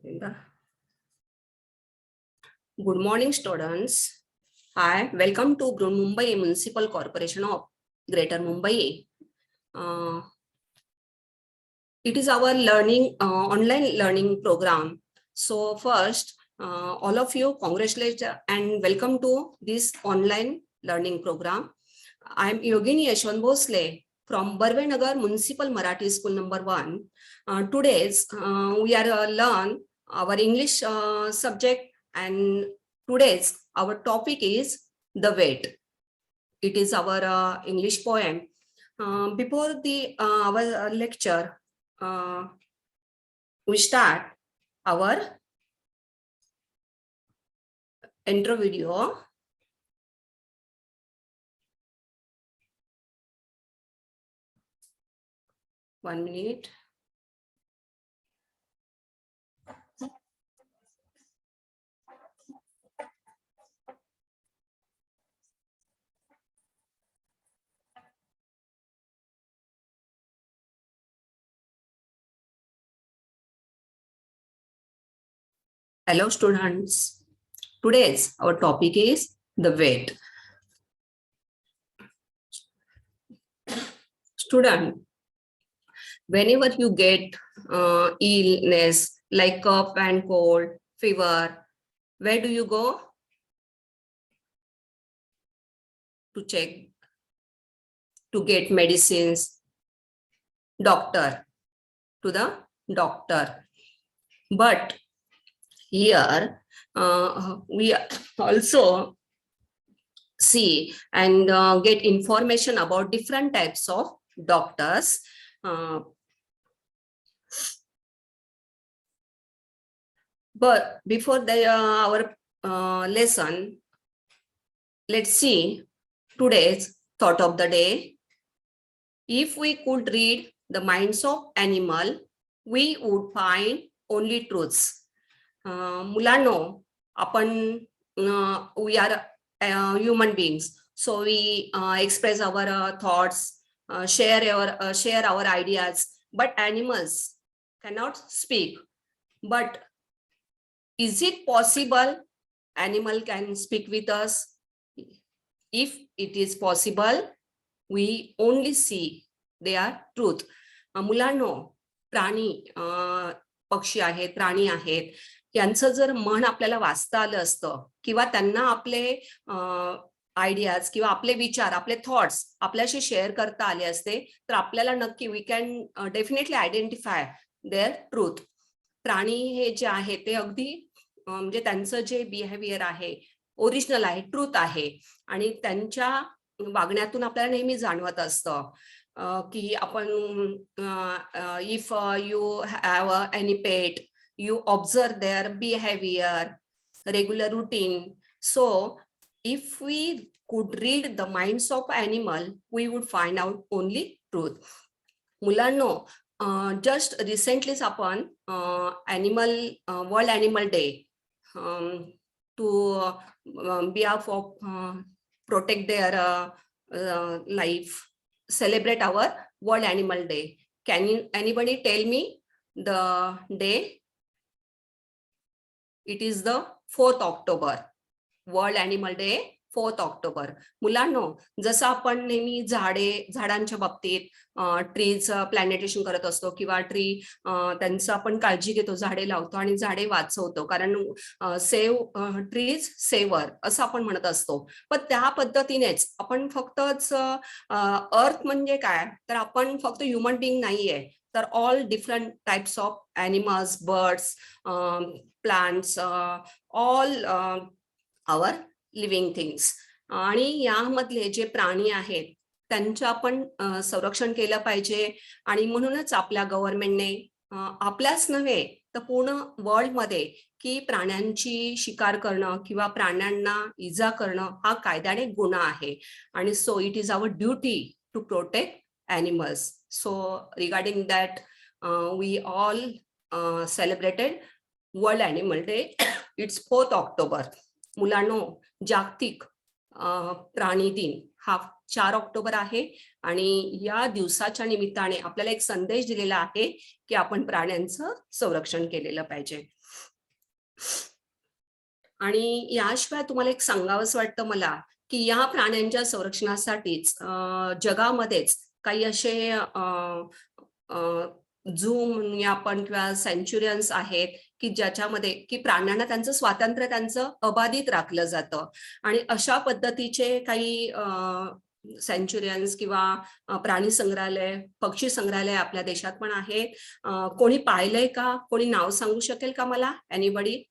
Good morning, students. Hi, welcome to Mumbai Municipal Corporation of Greater Mumbai. It is our online learning program. So first, all of you, congratulations and welcome to this online learning program. I am Yogini Yashwant Bhosle from Barvenagar Municipal Marathi School number 1. Today's we are learn our English subject, and today's our topic is the weight. It is our English poem. Before the our lecture, we start our intro video. One minute. Hello, students. Today's our topic is the weight. Student, whenever you get illness like cough and cold, fever, where do you go to check, to get medicines? Doctor, to the doctor. But here we also see and get information about different types of doctors. But before our lesson, let's see today's thought of the day. If we could read the minds of animal, we would find only truths. मुलांनो, आपण we are human beings, so we express our thoughts, share our ideas, but animals cannot speak. But is it possible animal can speak with us? If it is possible, we only see their truth. मुलांनो, प्राणी, पक्षी आहेत, प्राणी आहेत, यांचं जर मन आपल्याला वाचता आलं असतं किंवा त्यांना आपले आयडियाज किंवा आपले विचार, आपले थॉट्स आपल्याशी शेअर करता आले असते, तर आपल्याला नक्की we can definitely identify their truth. प्राणी हे जे आहे ते अगदी म्हणजे त्यांचं जे बिहेवियर आहे ओरिजिनल आहे, ट्रूथ आहे, आणि त्यांच्या वागण्यातून आपल्याला नेहमी जाणवत असतं की आपण if you have any pet, you observe their behavior, regular routine. So if we could read the minds of animal, we would find out only truth. मुलांनो, just recently आपण World Animal Day to behalf of protect their life, celebrate our World Animal Day. Can anybody tell me the day? It is the 4th October, World Animal Day, 4th October. मुलांनो, जसं आपण नेहमी झाडांच्या बाबतीत trees प्लॅनेटेशन करत असतो किंवा tree त्यांचं आपण काळजी घेतो, झाडे लावतो आणि झाडे वाचवतो, कारण सेव्ह ट्रीज सेव्हर असं आपण म्हणत असतो. पण त्या पद्धतीनेच आपण फक्तच अर्थ म्हणजे काय, तर आपण फक्त ह्युमन बिंग नाहीये, तर all different types of animals, birds, plants, all our living things. आणि यामधले जे प्राणी आहेत त्यांचं आपण संरक्षण केलं पाहिजे. आणि म्हणूनच आपल्या गव्हर्नमेंटने आपल्याच नव्हे तर पूर्ण वर्ल्डमध्ये की प्राण्यांची शिकार करणं किंवा प्राण्यांना इजा करणं हा कायद्याने गुन्हा आहे. आणि so it is our duty to protect animals. So regarding that we all celebrated world animal day. It's 4th October. मुलांनो, जागतिक प्राणी दिन हा 4 ऑक्टोबर आहे आणि या दिवसाच्या निमित्ताने आपल्याला एक संदेश दिलेला आहे की आपण प्राण्यांचं संरक्षण केलेलं पाहिजे. आणि याशिवाय तुम्हाला एक सांगावंसं वाटतं मला की या प्राण्यांच्या संरक्षणासाठीच जगामध्येच काही असे झू म्हणूया आपण किंवा सेंच्युरियन्स आहेत की ज्याच्यामध्ये की प्राण्यांना त्यांचं स्वातंत्र्य त्यांचं अबाधित राखलं जातं. आणि अशा पद्धतीचे काही सेंच्युरियन्स किंवा प्राणी संग्रहालय, पक्षी संग्रहालय आपल्या देशात पण आहे. कोणी पाहिलंय का? कोणी नाव सांगू शकेल का मला? एनीबडी?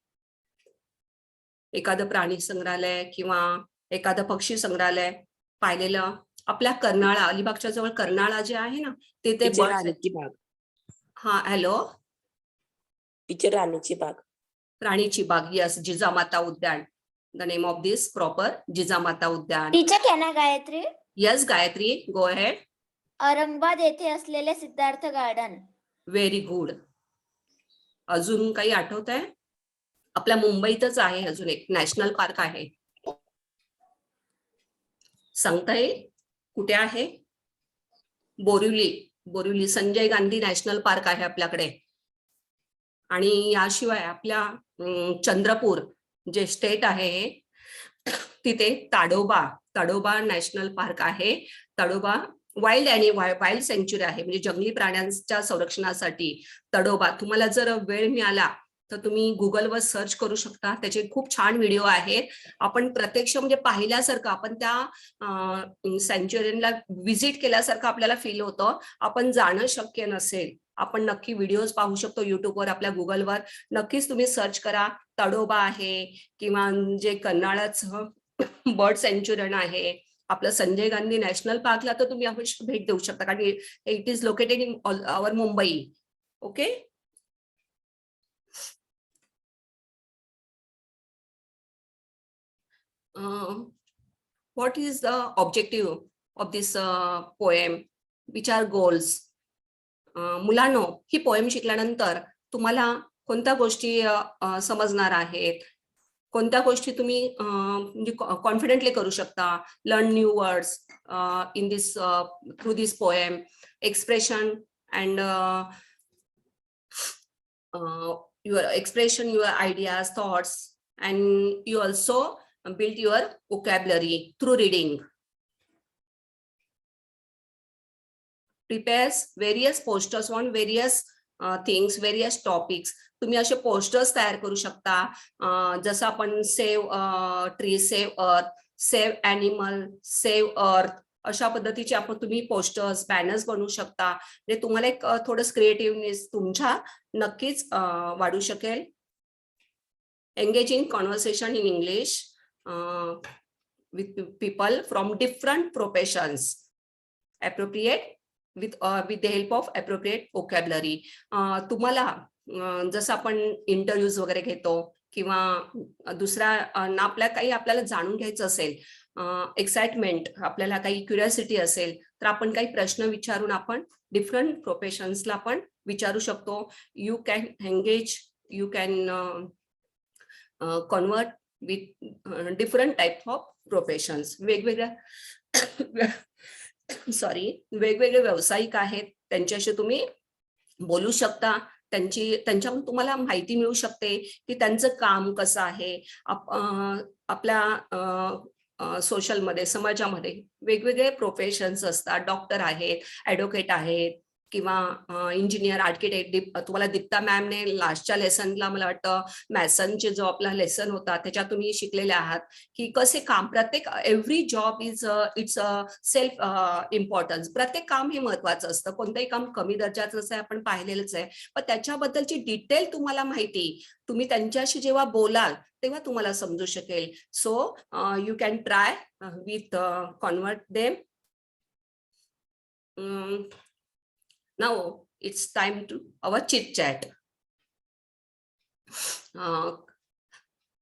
एखादं प्राणी संग्रहालय किंवा एखादं पक्षी संग्रहालय पाहिलेलं? आपल्या कर्नाळा, अलिबागच्या जवळ कर्नाळा जे आहे ना तिथे राणीची बाग. हा, हॅलो. राणीची बाग. राणीची बाग, yes. Jijamata Udyan, the name of this proper, Jijamata Udyan. Teacher can I Gayatri? Yes Gayatri, go ahead. Aurangabad येथे असलेले सिद्धार्थ गार्डन. Very good. अजून काही आठवत आहे? आपल्या मुंबईतच आहे अजून एक नॅशनल पार्क आहे, सांगता येईल कुठे आहे? बोरिवली संजय गांधी नॅशनल पार्क आहे आपल्याकडे. आणि याशिवाय आपल्या चंद्रपूर जे स्टेट आहे तिथे ताडोबा नॅशनल पार्क आहे. ताडोबा वाईल्ड सँच्युरी आहे, म्हणजे जंगली प्राण्यांच्या संरक्षणासाठी ताडोबा. तुम्हाला जर वेळ मिळाला तर तुम्ही गुगलवर सर्च करू शकता, त्याचे खूप छान व्हिडिओ आहेत. आपण प्रत्यक्ष म्हणजे पाहिल्यासारखं, आपण त्या सँच्युरीला व्हिजिट केल्यासारखं आपल्याला फील होतं. आपण जाणं शक्य नसेल, आपण नक्की व्हिडिओज पाहू शकतो युट्यूबवर, आपल्या गुगलवर. नक्कीच तुम्ही सर्च करा, ताडोबा आहे किंवा जे कर्नाळाचं बर्ड सँच्युरी आहे, आपलं संजय गांधी नॅशनल पार्कला तर तुम्ही अवश्य भेट देऊ शकता, कारण it is located in our Mumbai. Okay. What is the objective of this poem? Which are goals? मुलांनो, ही पोएम शिकल्यानंतर तुम्हाला कोणत्या गोष्टी समजणार आहेत, कोणत्या गोष्टी तुम्ही म्हणजे कॉन्फिडेंटली करू शकता? Learn new words in this through this poem, expression and your expression, your ideas, thoughts, and you also build your vocabulary through reading. Prepares various posters on various things, various topics. तुम्ही असे posters तयार करू शकता, जसं आपण save tree, save अर्थ, save animal, save अर्थ, अशा पद्धतीचे आपण तुम्ही पोस्टर्स, बॅनर्स बनवू शकता. म्हणजे तुम्हाला एक थोडं क्रिएटिव्हनेस तुमच्या नक्कीच वाढू शकेल. Engage in conversation in English with people from different professions, appropriate with the help of appropriate vocabulary. तुम्हाला जसं आपण इंटरव्ह्यूज वगैरे घेतो किंवा दुसऱ्या आपल्याला जाणून घ्यायचं असेल, एक्साइटमेंट, आपल्याला काही क्युरियोसिटी असेल, तर आपण काही प्रश्न विचारून आपण डिफरंट प्रोफेशन्सला आपण विचारू शकतो. You can engage, you can convert with different type of professions. वेगवेगळे व्यावसायिक आहेत, त्यांच्याशी तुम्ही बोलू शकता. त्यांच्याकडून तुम्हाला माहिती मिळू शकते की त्यांचं काम कसं आहे. आपल्या सोशलमध्ये, समाजामध्ये वेगवेगळे प्रोफेशन्स असतात. डॉक्टर आहेत, ॲडव्होकेट आहेत किंवा इंजिनियर, आर्किटेक्ट. तुम्हाला दीप्ता मॅमने लास्टच्या लेसनला मला वाटतं मॅसनचे जो आपला लेसन होता त्याच्यात तुम्ही शिकलेले आहात की कसे काम, प्रत्येक every job is it's self importance. प्रत्येक काम हे महत्वाचं असतं, कोणतंही काम कमी दर्जाचं असं आपण पाहिलेलंच आहे. पण त्याच्याबद्दलची डिटेल तुम्हाला माहिती तुम्ही त्यांच्याशी जेव्हा बोलाल तेव्हा तुम्हाला समजू शकेल. So you can try with convert them. Now it's time to our chit chat.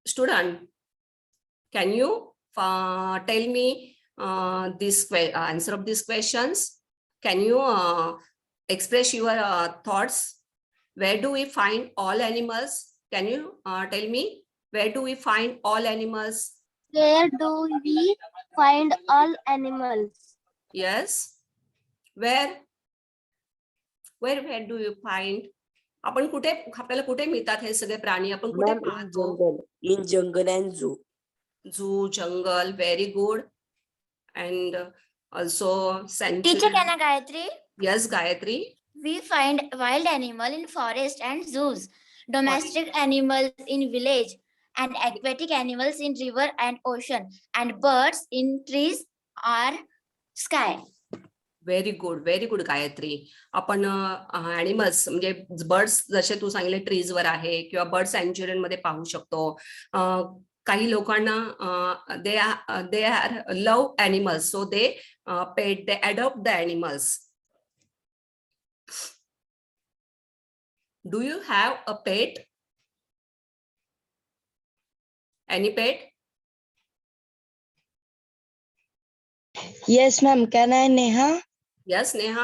Student, can you tell me this answer of these questions? Can you express your thoughts? Where do we find all animals? Can you tell me where do we find all animals? Where do we find all animals. Yes. Where do you find? आपण कुठे आपल्याला कुठे मिळतात हे सगळे प्राणी आपण कुठे Ma'am, in पाहतो? jungle. In jungle and zoo. Zoo, jungle, very good. And also sanctuary. Teacher, can I Gayatri? Yes, Gayatri. We find wild animal in forest and zoos, domestic animals in village, and aquatic animals in river and ocean, and birds in trees or sky. Very good Gayatri. आपण animals म्हणजे birds जसे तू सांगितले ट्रीजवर आहे किंवा bird सँच्युरी मध्ये पाहू शकतो. काही लोकांना they are love animals, so they pet, they adopt the animals. Do you have a pet? Any pet? Yes, ma'am. Can I, Neha? Yes, Neha.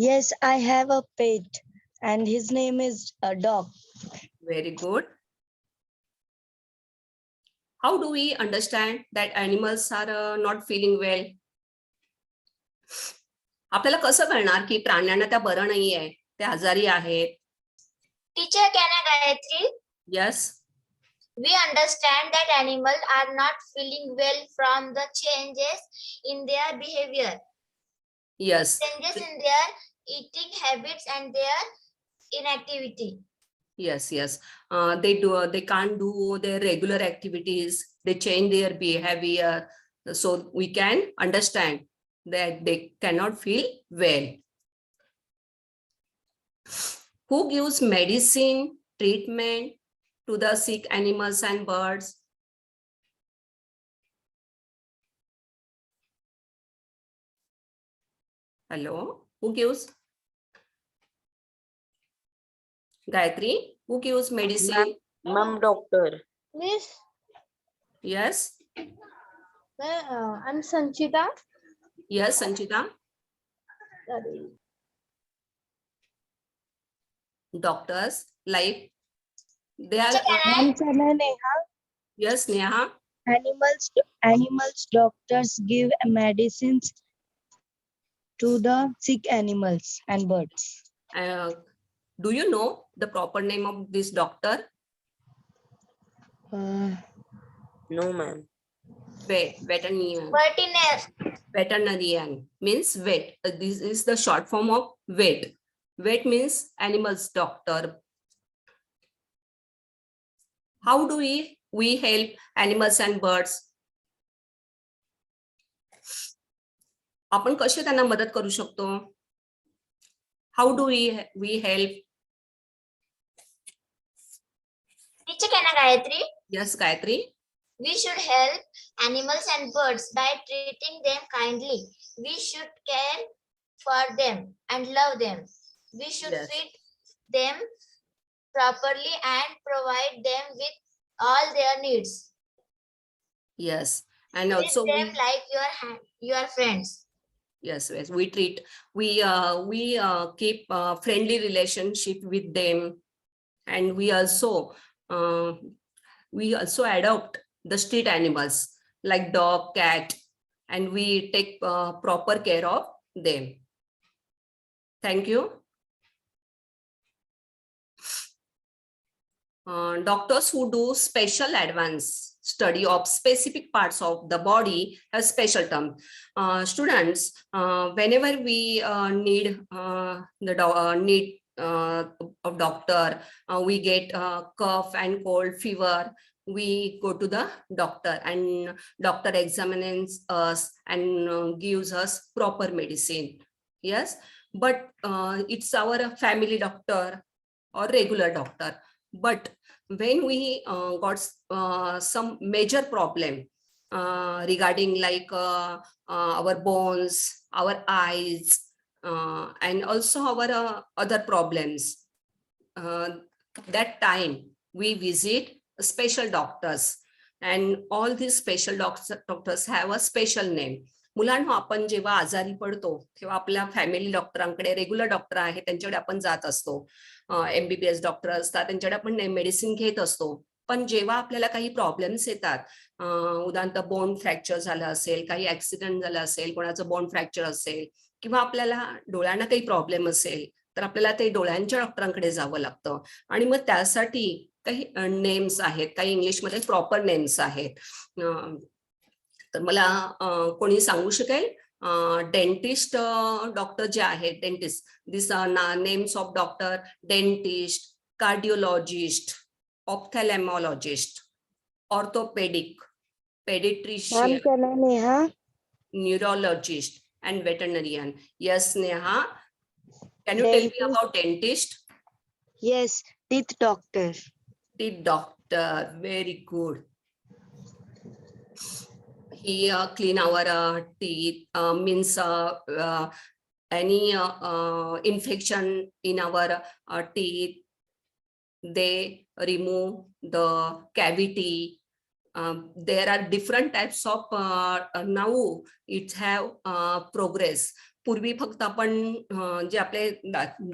Yes, I have a pet, and his name is a dog. Very good. How do we understand that animals are not feeling well? आपल्याला कसं कळणार की प्राण्यांना त्या बरं नाहीये, ते आजारी आहेत? Teacher, can I Gayatri? Yes. We understand that animals are not feeling well from the changes in their behavior, Yes. changes in their eating habits and their inactivity. Yes. They can't do their regular activities. They change their behavior. So we can understand that they cannot feel well. Who gives medicine, treatment to the sick animals and birds? Hello, who gives? Gayatri, who gives medicine? Ma'am, doctor. Miss, Yes. I'm Sanchita. Yes, Sanchita. Doctors, like they are. Ma'am, can I, Neha? Yes, Neha. Animals doctors give medicines to the sick animals and birds. Do you know the proper name of this doctor? No, ma'am. Veterinarian. Veterinary. Veterinarian means vet. This is the short form of vet. Vet means animals doctor. How do we help animals and birds? आपण कसे त्यांना मदत करू शकतो? How do we help? Teacher, can I Gayatri? Yes, Gayatri. We should help animals and birds by treating them kindly. We should care for them and love them. We should Yes. feed them properly and provide them with all their needs. Yes, and Treat also them like your friends. yes, we keep friendly relationship with them, and we also adopt the street animals like dog, cat, and we take proper care of them. Thank you. Doctors who do special advanced study of specific parts of the body have special term. Students, whenever we need of doctor, we get cough and cold, fever, we go to the doctor, and doctor examines us and gives us proper medicine. Yes, but it's our family doctor or regular doctor. But when we got some major problem regarding like our bones, our eyes, and also our other problems, that time we visit special doctors, and all these special doctors have a special name. मुलांना आपण जेव्हा आजारी पडतो तेव्हा आपल्या family डॉक्टरांकडे, regular doctor आहे त्यांच्याकडे आपण जात असतो. MBBS डॉक्टर असतात, त्यांच्याकडे आपण मेडिसिन घेत असतो. पण जेव्हा आपल्याला काही प्रॉब्लेम्स येतात, उदाहरणार्थ बोन फ्रॅक्चर झालं असेल, काही ऍक्सिडेंट झालं असेल, कोणाचं बोन फ्रॅक्चर असेल, किंवा आपल्याला डोळ्यांना काही प्रॉब्लेम असेल, तर आपल्याला ते डोळ्यांच्या डॉक्टरांकडे जावं लागतं. आणि मग त्यासाठी काही नेम्स आहेत, काही इंग्लिशमध्ये प्रॉपर नेम्स आहेत. तर मला कोणी सांगू शकेल डेंटिस्ट डॉक्टर जे आहेत, dentist, this names of doctor: dentist, cardiologist, ophthalmologist, orthopaedic, Ma'am, paediatrician, can I Neha? neurologist, and veterinarian. Yes, Neha. Can you tell me Dentist. about dentist? Yes, teeth doctor. Teeth doctor. Very good. He clean our teeth, means any infection in our teeth. They remove the cavity. There are different types of now it have progress. पूर्वी फक्त आपण जे आपले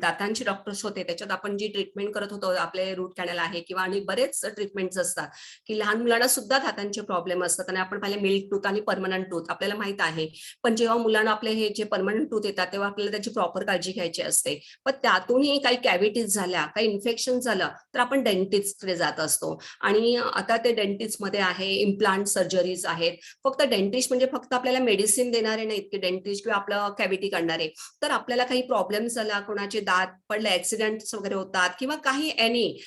दातांचे doctors होते त्याच्यात आपण जी treatment करत होतो, आपले रूट कॅनल आहे किंवा आणि बरेच ट्रीटमेंट्स असतात की लहान मुलांना सुद्धा दातांचे प्रॉब्लेम असतात. आणि आपण पाहिले मिल्क टूथ आणि परमनंट टूथ आपल्याला माहित आहे, पण जेव्हा मुलांना आपले हे जे परमनंट टूथ येतात तेव्हा आपल्याला त्याची प्रॉपर काळजी घ्यायची असते. पण त्यातूनही काही कॅव्हिटीज झाल्या, काही इन्फेक्शन झालं तर आपण डेंटिस्टकडे जात असतो. आणि आता ते डेंटिस्ट मध्ये आहे इम्प्लांट सर्जरीज आहेत. फक्त डेंटिस्ट म्हणजे फक्त आपल्याला मेडिसिन देणारे नाहीत की डेंटिस्ट किंवा आपलं कॅव्हिटी करणारे. तर आपल्याला काही प्रॉब्लेम झाला, कोणाचे दात पडले, ऍक्सिडेंट्स वगैरे होतात किंवा काही एनी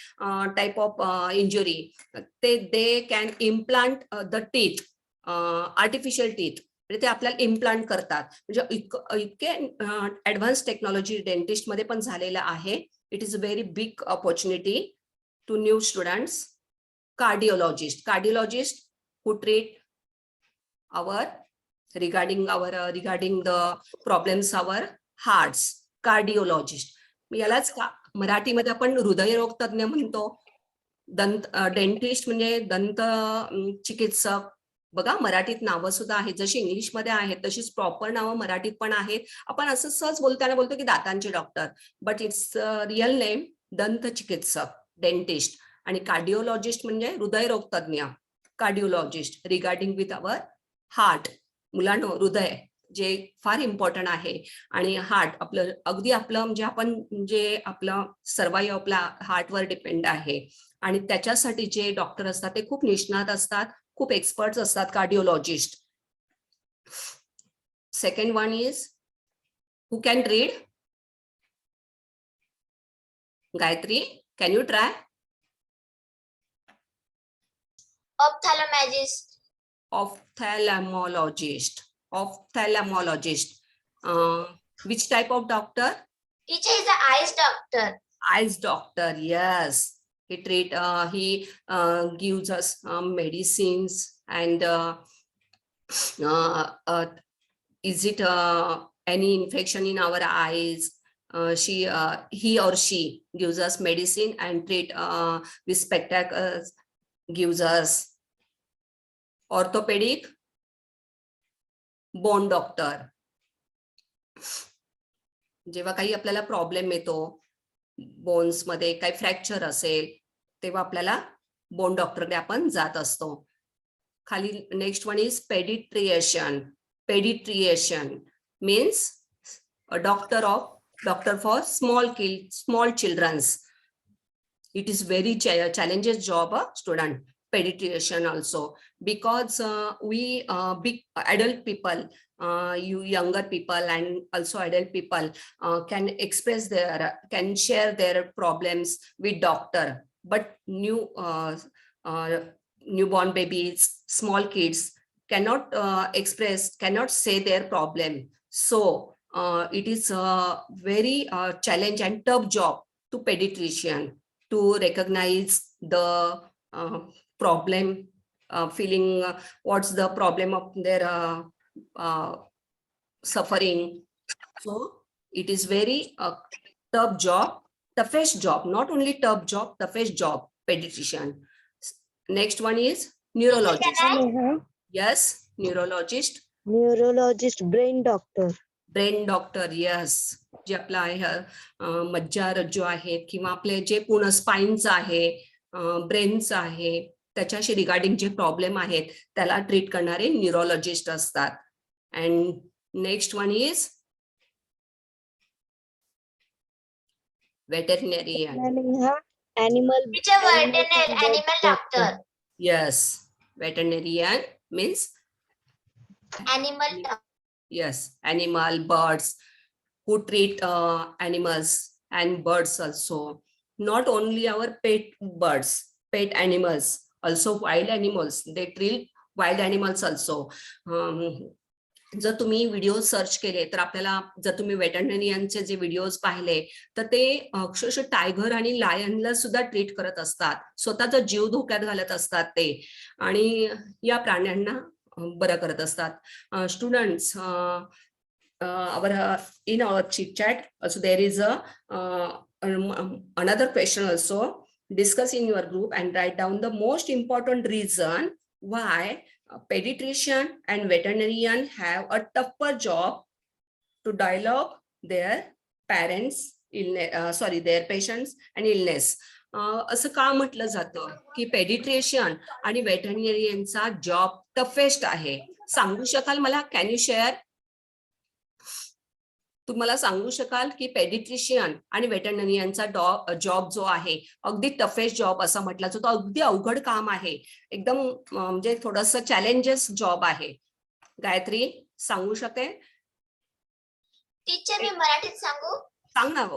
टाइप ऑफ इंजुरी, ते they can implant the teeth, artificial teeth, म्हणजे ते आपल्याला इम्प्लांट करतात. म्हणजे इतके ऍडव्हान्स टेक्नॉलॉजी डेंटिस्ट मध्ये पण झालेलं आहे. It is a very big opportunity to new students. Cardiologist who treat our regarding the problems our hearts. Cardiologist यालाच मराठीमध्ये आपण हृदयरोग तज्ञ म्हणतो. डेंटिस्ट म्हणजे दंत चिकित्सक. बघा मराठीत नावं सुद्धा आहेत, जशी इंग्लिशमध्ये आहेत तशीच प्रॉपर नावं मराठीत पण आहेत. आपण असं सहज बोलताना बोलतो की दातांचे doctor, but it's real name दंत चिकित्सक, डेंटिस्ट. आणि कार्डिओलॉजिस्ट म्हणजे हृदयरोग तज्ञ. Cardiologist regarding with our heart. मुलांनो, हृदय जे फार इम्पॉर्टंट आहे. आणि हार्ट आपलं अगदी आपलं म्हणजे आपण जे आपलं सर्वाइव्ह आपला हार्टवर डिपेंड आहे. आणि त्याच्यासाठी जे डॉक्टर असतात ते खूप निष्णात असतात, खूप एक्सपर्ट्स असतात, cardiologist. Second one is who can read? Gayatri, can you try? Ophthalmologist. Ophthalmologist. Which type of doctor? Teacher is the eyes doctor. Eyes doctor. Yes, he gives us medicines. And is it any infection in our eyes? He or she gives us medicine and treat with spectacles, gives us. Orthopedic, bone doctor. जेव्हा काही आपल्याला problem येतो bones मध्ये, काही fracture असेल, तेव्हा आपल्याला bone डॉक्टरकडे आपण जात असतो. खाली next one is paediatrician. Paediatrician means a doctor for small childrens. It is very challenges job, student. Pediatrician also, because we big adult people, you younger people and also adult people can share their problems with doctor. But newborn babies, small kids cannot say their problem. So it is a very challenge and tough job to pediatrician to recognize the problem, feeling what's the problem of their suffering. So it is very tough job, toughest job, not only tough job, toughest job, pediatrician. Next one is neurologist. Neha? Yes, neurologist. Neurologist, brain doctor. Brain doctor. Yes, जे आपला मज्जा रज्जू आहेत किंवा आपले जे पूर्ण स्पाइनचं आहे, ब्रेनचा आहे, त्याच्याशी रिगार्डिंग जे प्रॉब्लेम आहेत त्याला ट्रीट करणारे न्यूरोलॉजिस्ट असतात. And next one is veterinarian. Animal. Teacher, animals veterinary and birds animal doctor. Yes, veterinarian means Animal doctor. yes, animal, birds, who treat animals and birds also. Not only our pet birds, pet animals, also wild animals. They treat wild animals also. जर तुम्ही video search केले तर आपल्याला, जर तुम्ही वेटरनरियनचे जे videos पाहिले तर ते अक्षरशः टायगर आणि लायनला सुद्धा ट्रीट करत असतात, स्वतःचा जीव धोक्यात घालत असतात ते, आणि या प्राण्यांना बरं करत असतात. Students, in our chit chat also there is another question also. Discuss in your group and write down the most important reason why a pediatrician and veterinarian have a tougher job to dialogue their parents their patients and illness. असं का म्हटलं जातं की paediatrician आणि वेटरनरियनचा job toughest आहे? सांगू शकाल मला? Can you share? तुम्हाला सांगू शकाल की पेडिट्रिशियन आणि वेटरनरियनचा जॉब जो आहे अगदी टफेस्ट जॉब असं म्हटलं जातं, अगदी अवघड काम आहे, एकदम म्हणजे थोडंसं चॅलेंजेस जॉब आहे. गायत्री सांगू शकेल? टीचर, मी मराठीत सांगू? सांग ना,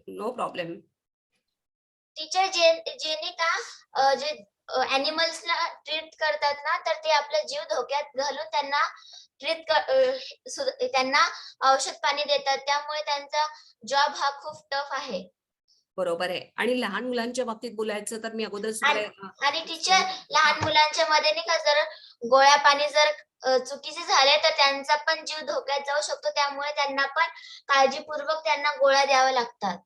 नो प्रॉब्लेम. टीचर, जेणे का जे ॲनिमल्सला ट्रीट करतात ना, तर ते आपला जीव धोक्यात घालून त्यांना त्यांना औषध पाणी देतात, त्यामुळे त्यांचा जॉब हा खूप टफ आहे. बरोबर आहे. आणि लहान मुलांच्या बाबतीत बोलायचं तर मी अगोदर आणि टीचर, लहान मुलांच्या मध्ये नाही का, जर गोळ्या पाणी जर चुकीचे झाले तर त्यांचा पण जीव धोक्यात जाऊ शकतो, त्यामुळे त्यांना पण काळजीपूर्वक त्यांना गोळ्या द्याव्या लागतात.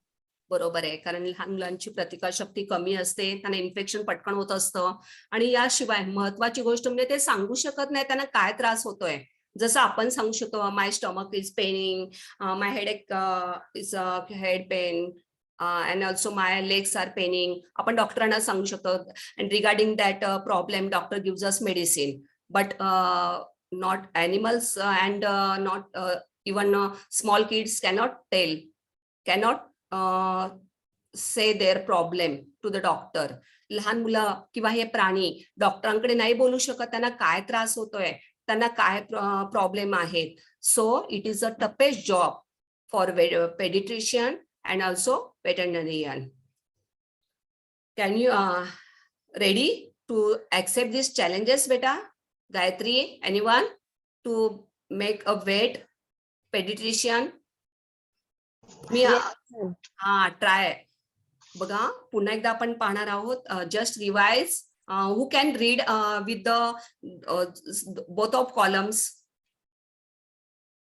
बरोबर आहे, कारण लहान मुलांची प्रतिकारशक्ती कमी असते, त्यांना इन्फेक्शन पटकन होत असतं. आणि याशिवाय महत्वाची गोष्ट म्हणजे ते सांगू शकत नाही त्यांना काय त्रास होतोय. जसं आपण सांगू शकतो, my stomach is paining, my headache is head pain, and also my legs are paining. आपण डॉक्टरांना सांगू शकतो, and regarding that problem doctor gives us medicine, but not animals and not even small kids cannot say their problem to the doctor. लहान मुलं किंवा हे प्राणी डॉक्टरांकडे नाही बोलू शकत, त्यांना काय त्रास होतोय, त्यांना काय प्रॉब्लेम आहेत. So it is a toughest job for paediatrician and also veterinarian. Can you ready to accept these challenges, beta? Gayatri, anyone to make a vet pediatrician? Me try बघा, पुन्हा एकदा आपण पाहणार आहोत. Just revise. who can read with the both of columns?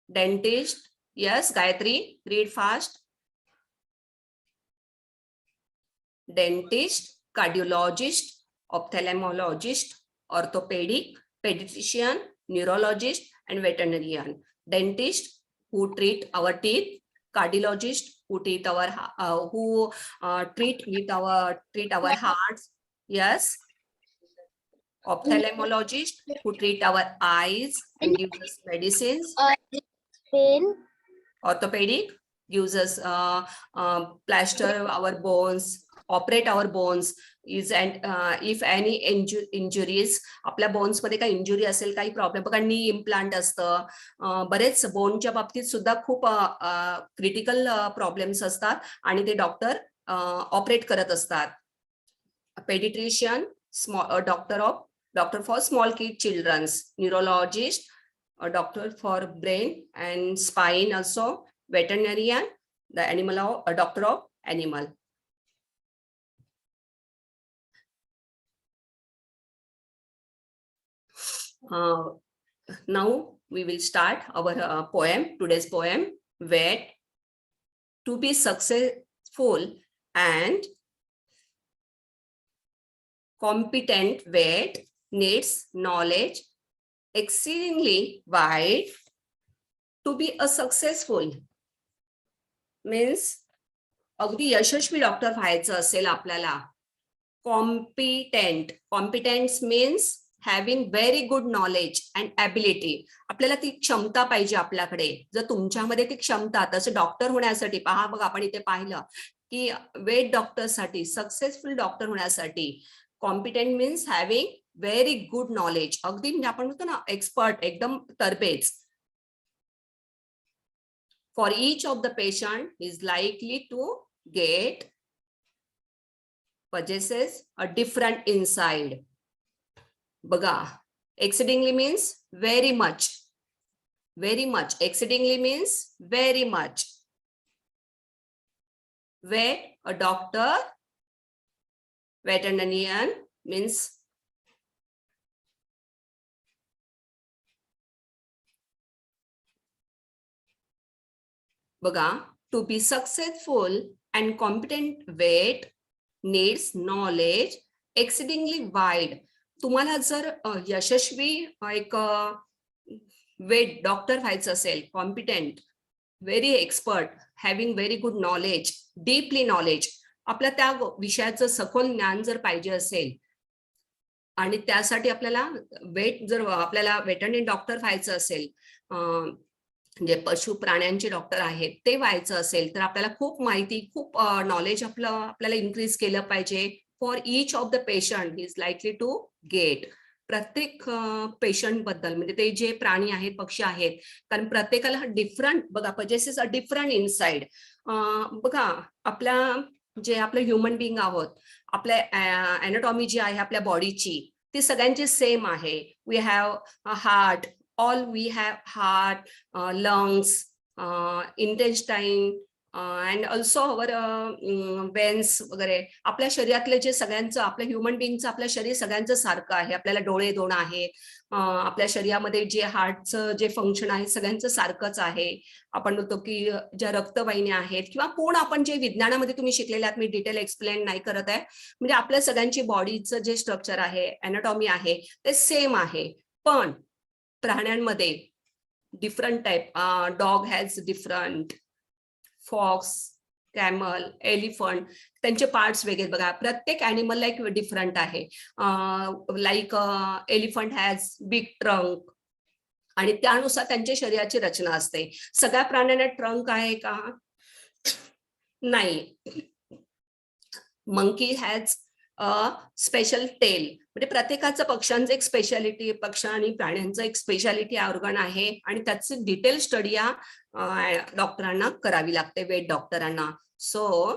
Dentist, yes, Gayatri, read fast. Dentist, cardiologist, ophthalmologist, orthopedic, pediatrician, neurologist, and veterinarian. Dentist, who treat our teeth. Cardiologist, who treat our treat our hearts. Yes. Ophthalmologist, who treat our eyes and gives us medicines. Pain. Orthopedic gives us plaster our bones, operate our bones, is and if any injuries, आपल्या bones मध्ये काही injury असेल, काही problem, बघा नी implant असतं, बरेच बोनच्या बाबतीत सुद्धा खूप क्रिटिकल प्रॉब्लेम्स असतात आणि ते डॉक्टर ऑपरेट करत असतात. Paediatrician, doctor for small kid childrens. Neurologist, doctor for brain and spine also. Veterinarian, the doctor of animal. Now we will start our today's poem. Vet. To be successful and competent vet needs knowledge exceedingly wide. To be a successful means अगदी यशस्वी doctor व्हायचं असेल आपल्याला competent. Competence means having very good knowledge and ability. आपल्याला ती क्षमता पाहिजे आपल्याकडे. जर तुमच्यामध्ये ती क्षमता, तसं डॉक्टर होण्यासाठी पहा, बघा आपण इथे पाहिलं की वेट डॉक्टरसाठी, सक्सेसफुल डॉक्टर होण्यासाठी competent means having very good knowledge. अगदी म्हणजे आपण म्हणतो ना एक्सपर्ट, एकदम तरबेज. For each of the patient is likely to get possesses a different inside. बघा, exceedingly means very much. Very much. Exceedingly means very much. Where a doctor, veterinarian means बघा, to be successful and competent vet needs knowledge exceedingly wide. तुम्हाला जर यशस्वी एक weight doctor व्हायचं असेल, competent, very expert, having very good knowledge, deeply knowledge, आपल्या त्या विषयाचं सखोल ज्ञान जर पाहिजे असेल आणि त्यासाठी आपल्याला जर आपल्याला वेटरनरी डॉक्टर व्हायचं असेल, जे पशु प्राण्यांचे डॉक्टर आहेत ते व्हायचं असेल, तर आपल्याला खूप माहिती, खूप नॉलेज आपल्याला इन्क्रीज केलं पाहिजे. For each of the patient is likely to get. प्रत्येक पेशंट बद्दल, म्हणजे ते जे प्राणी आहेत, पक्षी आहेत, कारण प्रत्येकाला डिफरंट, बघा, पजेसेस अ डिफरंट इनसाइड. बघा, आपलं ह्युमन बिंग आहोत, आपल्या अॅनाटॉमी जी आहे आपल्या बॉडीची, ती सगळ्यांची सेम आहे. We have heart, all we have heart, lungs, intestine, and also our veins वगैरे. आपल्या शरीरातले जे सगळ्यांचं, आपल्या ह्युमन बिंगचं आपलं शरीर सगळ्यांचं सारखं आहे. आपल्याला डोळे दोन आहे. आपल्या शरीरामध्ये जे हार्टचं जे फंक्शन आहे सगळ्यांचं सारखंच आहे. आपण म्हणतो की ज्या रक्तवाहिन्या आहेत, किंवा पूर्ण आपण जे विज्ञानामध्ये तुम्ही शिकलेले आहात, मी डिटेल एक्सप्लेन नाही करत आहे, म्हणजे आपल्या सगळ्यांची बॉडीचं जे स्ट्रक्चर आहे, अॅनाटॉमी आहे, ते सेम आहे. पण प्राण्यांमध्ये different type, dog has different, fox, camel, elephant, त्यांचे पार्ट्स वेगळे. बघा, प्रत्येक ॲनिमल लाईक डिफरंट आहे. Like elephant has big trunk, आणि त्यानुसार त्यांच्या शरीराची रचना असते. सगळ्या प्राण्यांना ट्रंक आहे का? नाही. मंकी हॅज स्पेशल टेल, म्हणजे प्रत्येकाचं पक्ष्यांचं एक स्पेशालिटी, पक्ष आणि प्राण्यांचं एक स्पेशालिटी ऑर्गन आहे, आणि त्याची डिटेल स्टडी या डॉक्टरांना करावी लागते, वेट डॉक्टरांना. So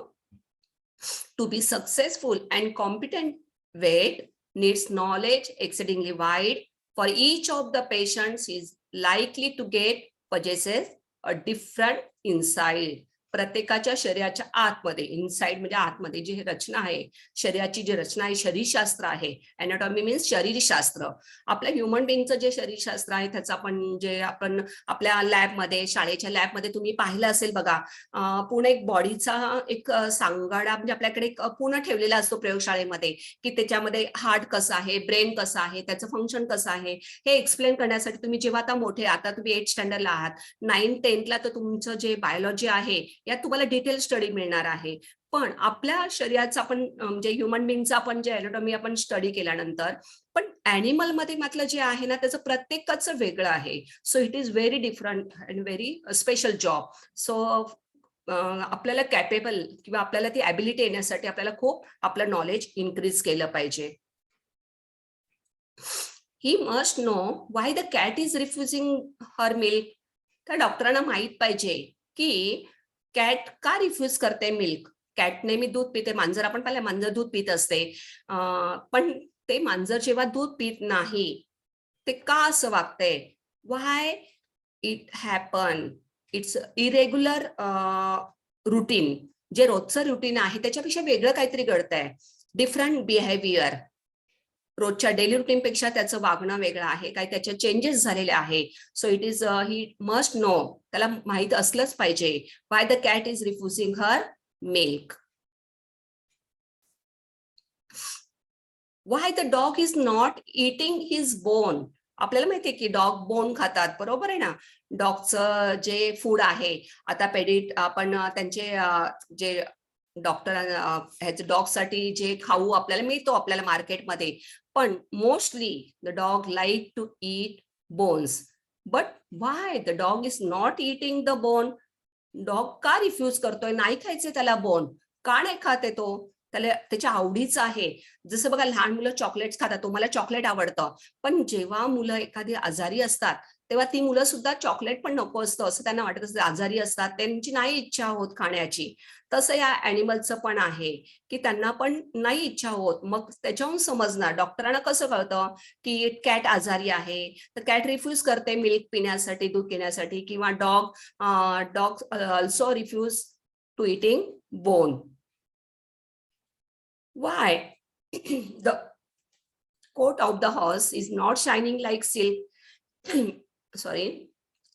to be successful and competent vet needs knowledge exceedingly wide. For each of the patients is likely to get possesses a different inside. प्रत्येकाच्या शरीराच्या आतमध्ये, इनसाइड म्हणजे आतमध्ये जी रचना आहे, शरीराची जी रचना आहे, शरीरशास्त्र आहे. अॅनाटॉमी मीन्स शरीरशास्त्र. आपल्या ह्युमन बिंगचं जे शरीरशास्त्र आहे, त्याचं आपण आपल्या लॅबमध्ये, शाळेच्या लॅबमध्ये तुम्ही पाहिलं असेल बघा, पूर्ण एक बॉडीचा एक सांगाडा म्हणजे आपल्याकडे एक पूर्ण ठेवलेला असतो प्रयोगशाळेमध्ये, की त्याच्यामध्ये हार्ट कसं आहे, ब्रेन कसं आहे, त्याचं फंक्शन कसं आहे, हे एक्सप्लेन करण्यासाठी तुम्ही जेव्हा आता मोठे, आता तुम्ही 8th स्टँडर्डला आहात, 9th 10thला तर तुमचं जे बायोलॉजी आहे यात तुम्हाला डिटेल स्टडी मिळणार आहे. पण आपल्या शरीराचं आपण म्हणजे ह्युमन बिंगचं आपण जे अॅनाटॉमी आपण स्टडी केल्यानंतर, पण ॲनिमल मध्ये मात्र जे आहे ना, त्याचं प्रत्येकाचं वेगळं आहे. So it is very different and very special job. So आपल्याला कॅपेबल किंवा आपल्याला ती ॲबिलिटी येण्यासाठी आपल्याला खूप आपलं नॉलेज इन्क्रीज केलं पाहिजे. He must know why the cat is refusing her milk. त्या डॉक्टरांना माहित पाहिजे की कॅट का रिफ्यूज करते मिल्क. कॅट नेहमी दूध पिते, मांजर आपण पाहिलं, मांजर दूध पित असते, पण ते मांजर जेव्हा दूध पित नाही, ते का असं वागतंय? Why it happen? It's irregular routine. जे रोजचं रुटीन आहे त्याच्यापेक्षा वेगळं काहीतरी घडतंय, डिफरंट बिहेवियर. रोजच्या डेली रुटीन पेक्षा त्याचं वागणं वेगळं आहे, काही त्याचे चेंजेस झालेले आहे. So it is he must know, त्याला माहित असलंच पाहिजे, why the cat is refusing her milk. Why the dog is not eating his bone. आपल्याला माहितीये की डॉग बोन खातात, बरोबर आहे ना. डॉगचं जे फूड आहे, आता आपण त्यांचे जे डॉक्टर ह्याचे डॉगसाठी जे खाऊ आपल्याला मिळतो आपल्याला मार्केटमध्ये, पण mostly the dog like to eat bones. But why the dog is not eating the bone? Dog का रिफ्यूज करतोय, नाही खायचे त्याला बोन? का नाही खाते तो? त्याला त्याच्या आवडीचं आहे. जसं बघा, लहान मुलं चॉकलेट्स खातात, तुम्हाला चॉकलेट आवडतं, पण जेव्हा मुलं एखादी आजारी असतात तेव्हा ती मुलं सुद्धा चॉकलेट पण नको असतं असं त्यांना वाटत असतं. आजारी असतात, त्यांची नाही इच्छा होत खाण्याची. तसं या ॲनिमलचं पण आहे की त्यांना पण नाही इच्छा होत. मग त्याच्याहून समजणार, डॉक्टरांना कसं कळतं की कॅट आजारी आहे, तर कॅट रिफ्यूज करते मिल्क पिण्यासाठी, दूध पिण्यासाठी, किंवा dog also refuse to eating bone. Why? The coat of the horse is not shining like silk. Sorry.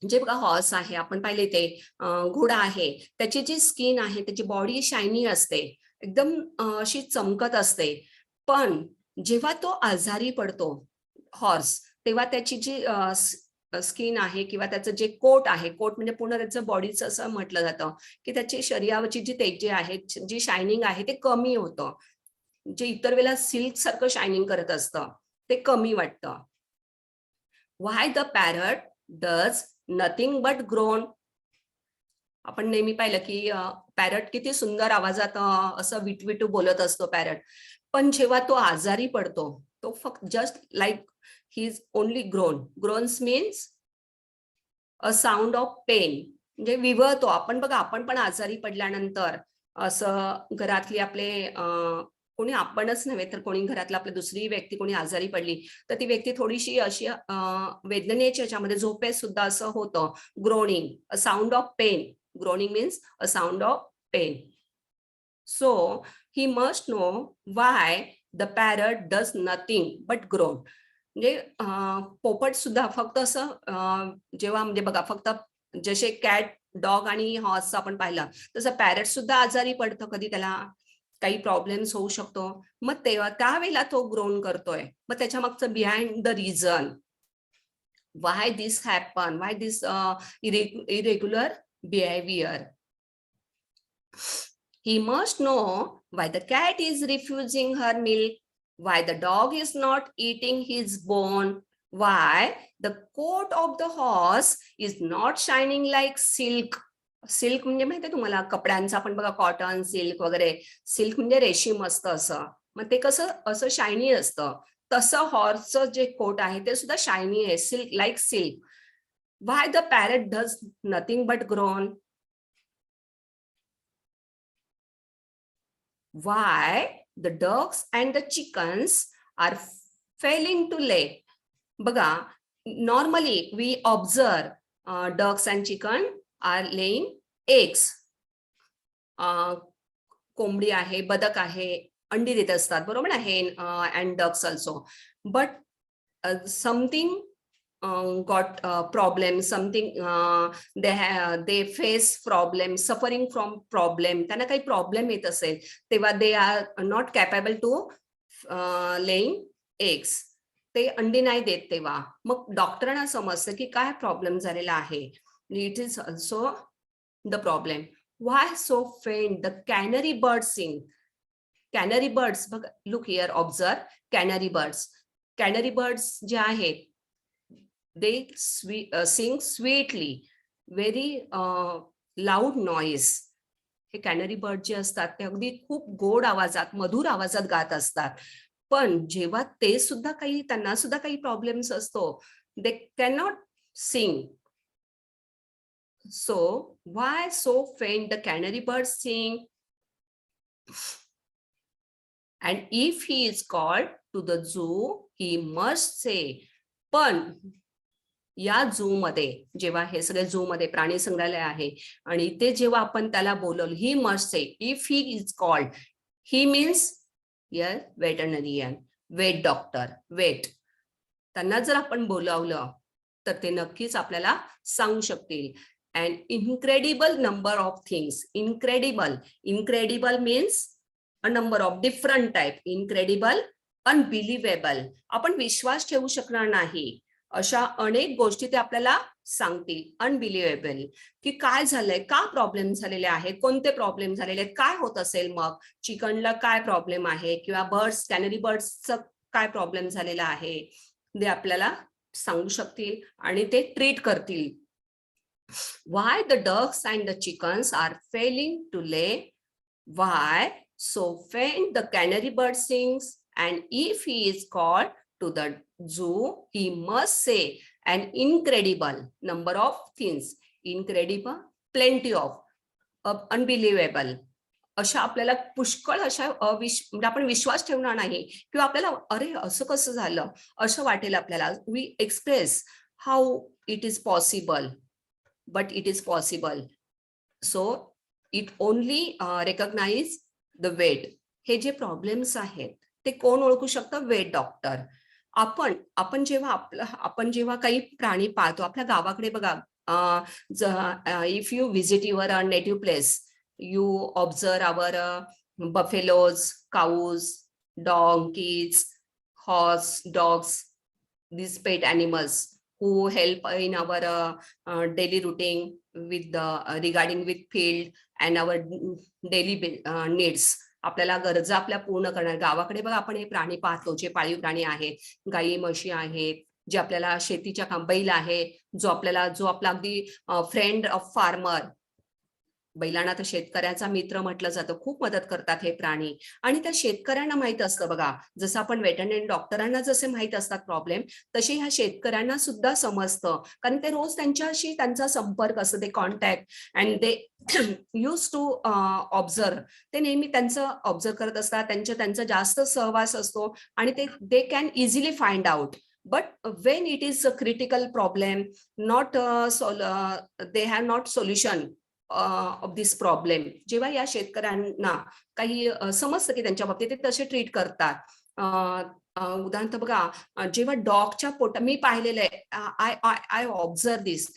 जे बघा हॉर्स आहे, आपण पाहिले ते घोडा आहे, त्याची जी स्किन आहे, त्याची बॉडी शायनी असते, एकदम अशी चमकत असते. पण जेव्हा तो आजारी पडतो हॉर्स, तेव्हा त्याची जी स्किन आहे किंवा त्याचं जे कोट आहे, कोट म्हणजे पूर्ण त्याचं बॉडीचं असं म्हटलं जातं की त्याची शरीरावरची जी तेजे आहे, जी शायनिंग आहे, ते कमी होतं. जे इतर वेळेला सिल्क सारखं शायनिंग करत असतं ते कमी वाटतं. Why the parrot does nothing but groan? आपण नेहमी पाहिलं की पॅरट किती सुंदर आवाजात असं विटविटू बोलत असतो पॅरट, पण जेव्हा तो आजारी पडतो तो फक्त just like he is only groan. Groans means a sound of pain, म्हणजे विवळतो. आपण बघा, आपण पण आजारी पडल्यानंतर असं घरातली आपले कोणी, आपणच नव्हे तर कोणी घरातला आपली दुसरी व्यक्ती कोणी आजारी पडली तर ती व्यक्ती थोडीशी अशी वेदनेच्या याच्यामध्ये, झोपेत सुद्धा असं होतं, groaning, a sound of pain. Groaning means a sound of pain. So he must know why the parrot does nothing but groan. म्हणजे पोपट सुद्धा फक्त असं जेव्हा, म्हणजे बघा, फक्त जसे कॅट, डॉग आणि हॉर्स आपण पाहिलं, तसं पॅरट सुद्धा आजारी पडतं, कधी त्याला काही प्रॉब्लेम्स होऊ शकतो, मग तेव्हा त्यावेळेला तो ग्रोन करतोय. मग त्याच्या मागचं behind the reason, why this happen, why this irregular behaviour. He must know why the cat is refusing her milk, why the dog is not eating his bone, why the coat of the horse is not shining like silk. Silk म्हणजे माहिती आहे तुम्हाला, कपड्यांचा आपण बघा, cotton, silk वगैरे. Silk म्हणजे रेशीम असतं असं, मग ते कसं असं शायनी असतं, तसं हॉर्सचं जे कोट आहे ते सुद्धा शायनी आहे, silk, like silk. Why the parrot does nothing but groan? Why the ducks and the chickens are failing to lay? बघा, normally we observe ducks and chicken are laying eggs. कोंबडी आहे, बदक आहे, अंडी देत असतात, बरोबर ना, hen and ducks also. But something got problem, something they face problem, suffering from problem. त्यांना काही प्रॉब्लेम येत असेल तेव्हा they are not capable to laying eggs. ते अंडी नाही देत तेव्हा. मग डॉक्टरांना समजतं की काय प्रॉब्लेम झालेला आहे. It is also the problem. Why so faint the canary bird sing? Canary birds, बघ, look here, observe canary birds. Canary birds जे आहेत, they sing sweetly, very loud noise. हे कॅनरी बर्ड जे असतात ते अगदी खूप गोड आवाजात, मधुर आवाजात गात असतात. पण जेव्हा ते सुद्धा काही, त्यांना सुद्धा काही प्रॉब्लेम्स असतो, they cannot sing. So why so faint the canary birds sing? And if he is called to the zoo, he must say. पण या झू मध्ये, जेव्हा हे सगळे झू मध्ये प्राणी संग्रहालय आहे आणि ते जेव्हा आपण त्याला बोलवलं, he must say, if he is called, he means your veterinarian, vet doctor, vet. त्यांना जर आपण बोलावलं तर ते नक्कीच आपल्याला सांगू शकतील. And incredible number of things. Incredible means a number of different type. Incredible, unbelievable, आपण विश्वास ठेवू शकणार नाही अशा अनेक गोष्टी ते आपल्याला सांगतील अनबिलिव्हेबल की काय झालंय, का प्रॉब्लेम झालेले आहे, कोणते प्रॉब्लेम झालेले आहेत, काय होत असेल, मग चिकनला काय प्रॉब्लेम आहे किंवा बर्ड्स कॅनरी बर्ड्सचं काय प्रॉब्लेम झालेला आहे ते आपल्याला सांगू शकतील आणि ते ट्रीट करतील. Why the ducks and the chickens are failing to lay? Why so faint the canary bird sings? And if he is called to the zoo, he must say an incredible number of things. Incredible, plenty of, unbelievable. अशा आपल्याला पुष्कळ अशा म्हणजे आपण विश्वास ठेवणार नाही किंवा आपल्याला अरे असं कसं झालं असं वाटेल आपल्याला. We express how it is possible, but it is possible. So it only recognize the weight. हे जे प्रॉब्लेम्स आहेत ते कोण ओळखू शकतं? Vet doctor. आपण जेव्हा काही प्राणी पाहतो आपल्या गावाकडे बघा, if you visit your native place, you observe our buffaloes, cows, donkeys, horse, dogs, these pet animals who help in our daily routine with the regarding with field and our daily needs. आपल्याला गरजा आपल्या पूर्ण करणार. गावाकडे बघा आपण हे प्राणी पाहतो जे पाळीव प्राणी आहेत, गाई म्हशी आहेत, जे आपल्याला शेतीच्या काम, बैल आहे जो आपला अगदी फ्रेंड ऑफ फार्मर. बैलांना तर शेतकऱ्याचा मित्र म्हटलं जातं. खूप मदत करतात हे प्राणी आणि त्या शेतकऱ्यांना माहित असतं बघा, जसं आपण वेटरनरी डॉक्टरांना जसे माहित असतात प्रॉब्लेम, तसे ह्या शेतकऱ्यांना सुद्धा समजतं कारण ते रोज त्यांच्याशी त्यांचा संपर्क असतो, ते contact and they use to observe. ते नेहमी त्यांचं ऑब्झर्व करत असतात, त्यांचा जास्त सहवास असतो आणि they can easily find out. But when it is a critical problem, they have not solution of this problem. जेव्हा या शेतकऱ्यांना काही समजतं की त्यांच्या बाबतीत ते तसे ट्रीट करतात. उदाहरणार्थ बघा, जेव्हा डॉगच्या मी पाहिलेलं आहे, आय ऑब्झर्व दिस.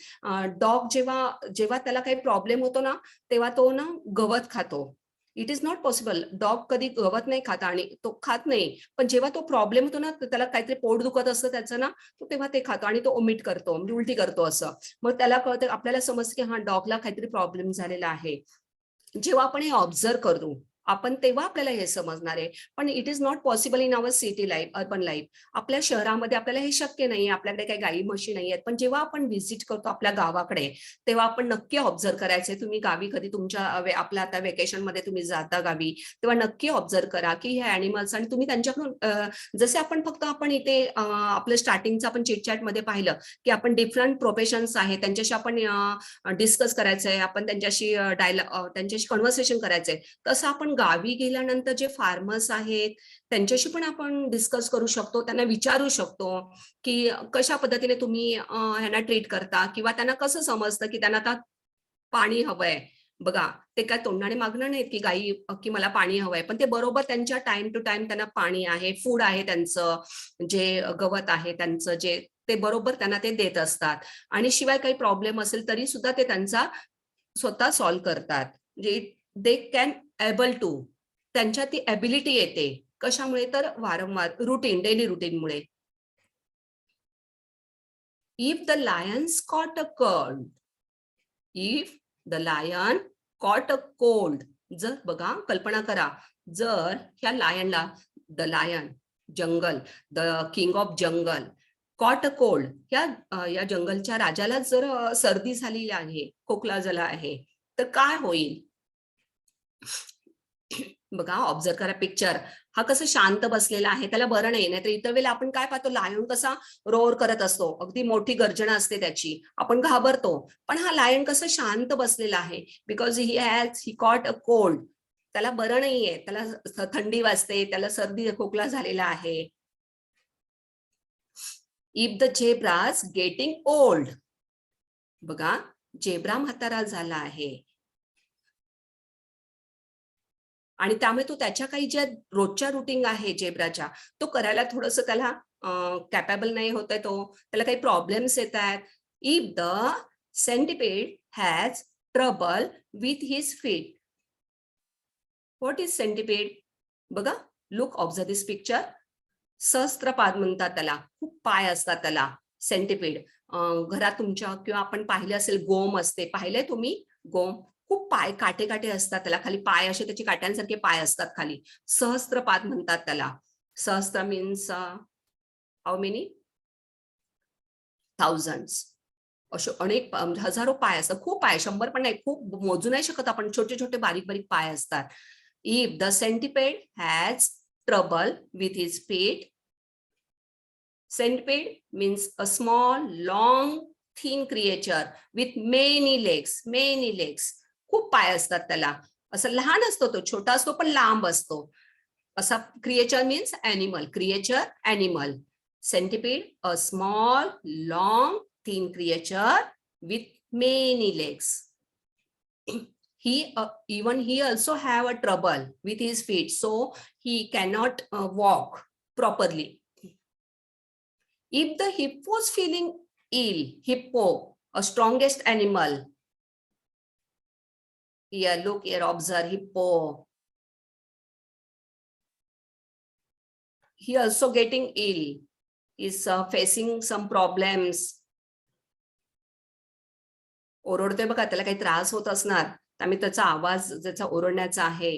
डॉग जेव्हा त्याला काही प्रॉब्लेम होतो ना, तेव्हा तो ना गवत खातो. It is not possible. Dog कधी गवत नाही खात आणि तो खात नाही, पण जेव्हा तो प्रॉब्लेम होतो ना, त्याला काहीतरी पोट दुखत असतं त्याचं ना, तो तेव्हा ते खातो आणि तो ओमिट करतो, म्हणजे उलटी करतो असं. मग त्याला कळतं, आपल्याला समजतं की हा डॉगला काहीतरी प्रॉब्लेम झालेला आहे. जेव्हा आपण हे ऑब्झर्व करू आपण तेव्हा आपल्याला हे समजणार आहे. पण it is not possible in our city life, urban life. आपल्या शहरामध्ये आपल्याला हे शक्य नाही, आपल्याकडे काही गाई म्हशी नाही आहेत. पण जेव्हा आपण व्हिजिट करतो आपल्या गावाकडे, तेव्हा आपण नक्की ऑब्झर्व करायचे. तुम्ही गावी कधी तुमच्या आपल्या आता वेकेशन मध्ये तुम्ही जाता गावी, तेव्हा नक्की ऑब्झर्व करा की हे ऍनिमल्स, आणि तुम्ही त्यांच्याकडून जसे आपण इथे आपलं स्टार्टिंगचं आपण चिटचॅट मध्ये पाहिलं की आपण डिफरंट प्रोफेशन्स आहेत त्यांच्याशी आपण डिस्कस करायचंय, आपण त्यांच्याशी त्यांच्याशी कन्व्हर्सेशन करायचंय. तसं आपण गावी गेल्यानंतर जे फार्मर्स आहेत त्यांच्याशी पण आपण डिस्कस करू शकतो, त्यांना विचारू शकतो की कशा पद्धतीने तुम्ही ह्यांना ट्रीट करता, किंवा त्यांना कसं समजतं की त्यांना आता पाणी हवंय. बघा, ते काय तोंडाने मागणं नाहीत की गाई की मला पाणी हवंय, पण ते बरोबर त्यांच्या टाइम टू टाइम त्यांना पाणी आहे, फूड आहे, त्यांचं जे गवत आहे त्यांचं जे ते बरोबर त्यांना ते देत असतात. आणि शिवाय काही प्रॉब्लेम असेल तरी सुद्धा ते त्यांचा स्वतः सॉल्व्ह करतात. म्हणजे दे कॅन एबल टू, त्यांच्यात ती एबिलिटी येते. कशामुळे? तर वारंवार डेली रुटीनमुळे. If the lions caught a cold, if the lion caught a cold, जर बघा कल्पना करा, जर ह्या लायनला, the lion jungle, the king of jungle, caught a cold, या जंगलच्या राजाला जर सर्दी झालेली आहे, खोकला झाला आहे, तर काय होईल? बघा, ऑब्झर्व करा पिक्चर. हा कसं शांत बसलेला आहे, त्याला बरं नाही. नाहीतर इतर वेळेला आपण काय पाहतो, लायन कसा रोअर करत असतो, अगदी मोठी गर्जना असते त्याची, आपण घाबरतो. पण हा लायन कसं शांत बसलेला आहे, because he cot a cold. त्याला बरं नाहीये, त्याला थंडी वाजते, त्याला सर्दी खोकला झालेला आहे. If the zebras getting old, बघा झेब्रा म्हातारा झाला आहे आणि त्यामुळे तो त्याच्या काही ज्या रोजच्या रुटीन आहे झेब्राच्या, तो करायला थोडस त्याला कॅपेबल नाही होत आहे, त्याला काही प्रॉब्लेम्स येत आहेत. If the centipede has trouble with his feet, what is centipede? बघा, लुक ऑब्झर्व दिस पिक्चर. सहस्त्रपाद म्हणतात त्याला, खूप पाय असतात त्याला सेंटिपीड. घरात तुमच्या किंवा आपण पाहिलं असेल गोम असते, पाहिलंय तुम्ही गोम? खूप पाय काटे काटे असतात त्याला, खाली पाय असे त्याचे काट्यांसारखे पाय असतात खाली. सहस्त्रपाद म्हणतात त्याला. सहस्त्र मीन्स हाऊ मेनी? थाउजंड्स. असे अनेक हजारो पाय असतात, खूप पाय, 100 पण नाही, खूप मोजू नाही शकत आपण, छोटे छोटे बारीक बारीक पाय असतात. If the centipede has trouble with his feet, centipede means a small, long, thin creature with many legs, many legs. खूप पाय असतात त्याला. असं लहान असतो तो, छोटा असतो पण लांब असतो. असा creature means animal, creature animal. Centipede, a small, long, thin creature with many legs. Even he also have a trouble with his feet, so he cannot walk properly. If the hippo is feeling ill, hippo, a strongest animal. Here, look here, observe hippo. He also getting ill, is facing some problems. ओरडतोय बघा, त्याला काही त्रास होत असणार, त्यामुळे त्याचा आवाज ज्याचा ओरडण्याचा आहे.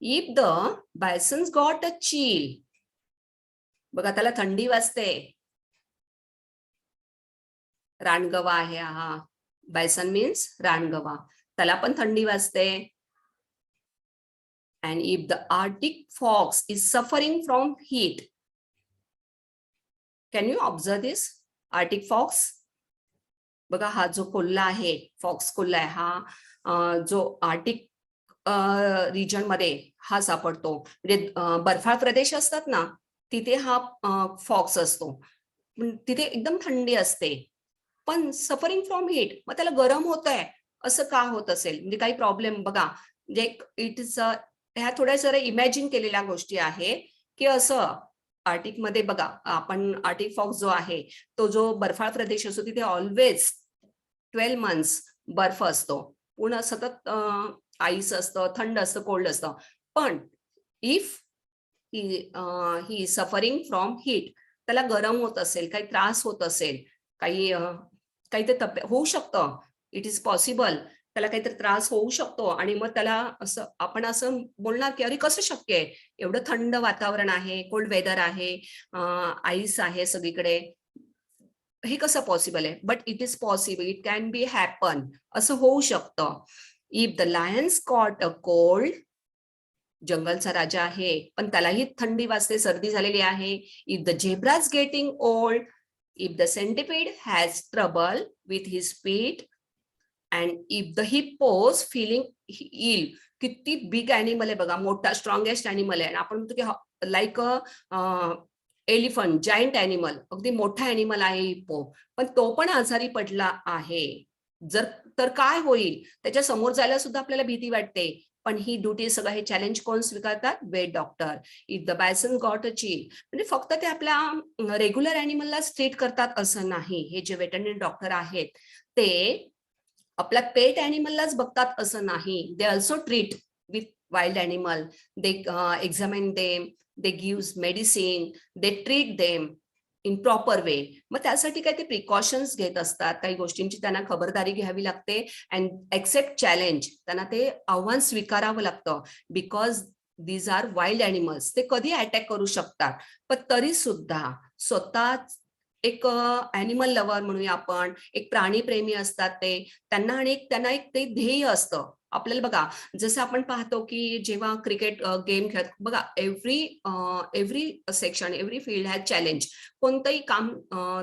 If the bison's got a chill, बघा त्याला थंडी वाजते. रानगवा आहे हा. बायसन मीन्स रानगवा, त्याला पण थंडी वाजते. And if the Arctic fox is suffering from heat, can you observe this? Arctic fox, बघा हा जो कोल्हा आहे, फॉक्स कोल्हा आहे हा, जो आर्टिक रिजन मध्ये हा सापडतो. म्हणजे बर्फाळ प्रदेश असतात ना, तिथे हा फॉक्स असतो. तिथे एकदम थंडी असते, पण सफरिंग फ्रॉम हीट, मग त्याला गरम होत आहे, असं का होत असेल? म्हणजे काही प्रॉब्लेम बघा, म्हणजे इट इज ह्या थोड्या जरा इमॅजिन केलेल्या गोष्टी आहे की असं आर्टिक मध्ये बघा, आपण आर्टिक फॉक्स जो आहे तो जो बर्फाळ प्रदेश असतो तिथे ऑलवेज 12 months बर्फ असतो, पूर्ण सतत आईस असतं, थंड असतं, कोल्ड असतं. पण if he suffering from heat, त्याला गरम होत असेल, काही त्रास होत असेल, काही ते होऊ शकतं, इट इज पॉसिबल, त्याला काहीतरी त्रास होऊ शकतो. आणि मग त्याला असं आपण असं बोलणार की अरे कसं शक्य आहे, एवढं थंड वातावरण आहे, कोल्ड वेदर आहे, आईस आहे सगळीकडे, हे कसं पॉसिबल आहे? But it is possible, it can be happen, असं होऊ शकतं. If the lions caught a cold, जंगलचा राजा आहे पण त्यालाही थंडी वाजते, सर्दी झालेली आहे. If the zebras getting old, if the centipede has trouble with his feet, and if the hippos feeling ill, किती बिग ॲनिमल आहे बघा, मोठा स्ट्रॉंगेस्ट ॲनिमल आहे. आपण म्हणतो की लाईक एलिफंट, जायंट ॲनिमल, अगदी मोठा ॲनिमल आहे हिप्पो, पण तो पण आजारी पडला आहे. जर तर काय होईल, त्याच्या समोर जायला सुद्धा आपल्याला भीती वाटते. पण ही ड्युटी, सगळं हे चॅलेंज कोण स्वीकारतात? Vet doctor. If the bison got a chill, म्हणजे फक्त ते आपल्या रेग्युलर ॲनिमललाच ट्रीट करतात असं नाही. हे जे वेटरनरी डॉक्टर आहेत ते आपल्या पेट ॲनिमललाच बघतात असं नाही. They also treat with wild animal. They examine them, they gives medicine, they treat them in proper way. मग त्यासाठी काय ते प्रिकॉशन्स घेत असतात, काही गोष्टींची त्यांना खबरदारी घ्यावी लागते. अँड एक्सेप्ट चॅलेंज, त्यांना ते आव्हान स्वीकारावं लागतं. Because these are wild animals, ते कधी अटॅक करू शकतात. पण तरी सुद्धा स्वतः एक ॲनिमल लवर म्हणूया आपण, एक प्राणीप्रेमी असतात ते, त्यांना एक ते ध्येय असतं. आपल्याला बघा, जसं आपण पाहतो की जेव्हा क्रिकेट गेम खेळत बघा, every section, every field has challenge. कोणतंही काम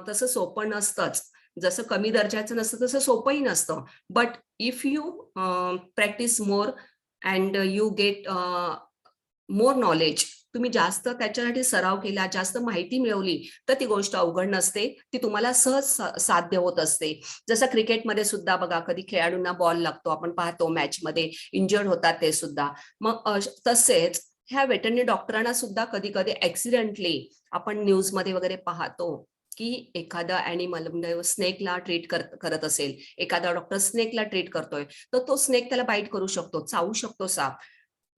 तसं सोपं नसतंच, जसं कमी दर्जाचं नसतं तसं सोपंही नसतं. But if you practice more and you get more knowledge, तुम्ही जास्त त्याच्यासाठी सराव केला, जास्त माहिती मिळवली, तर ती गोष्ट अवघड नसते, ती तुम्हाला सहज साध्य होत असते. जसं क्रिकेटमध्ये सुद्धा बघा, कधी खेळाडूंना बॉल लागतो, आपण पाहतो मॅचमध्ये इंजर्ड होतात ते सुद्धा. मग तसेच ह्या वेटरनरी डॉक्टरांना सुद्धा कधी कधी ऍक्सिडेंटली आपण न्यूजमध्ये वगैरे पाहतो की एखादा ॲनिमल म्हणजे स्नेकला ट्रीट करत असेल, एखादा डॉक्टर स्नेकला ट्रीट करतोय, तर तो स्नेक त्याला बाईट करू शकतो, चावू शकतो साप.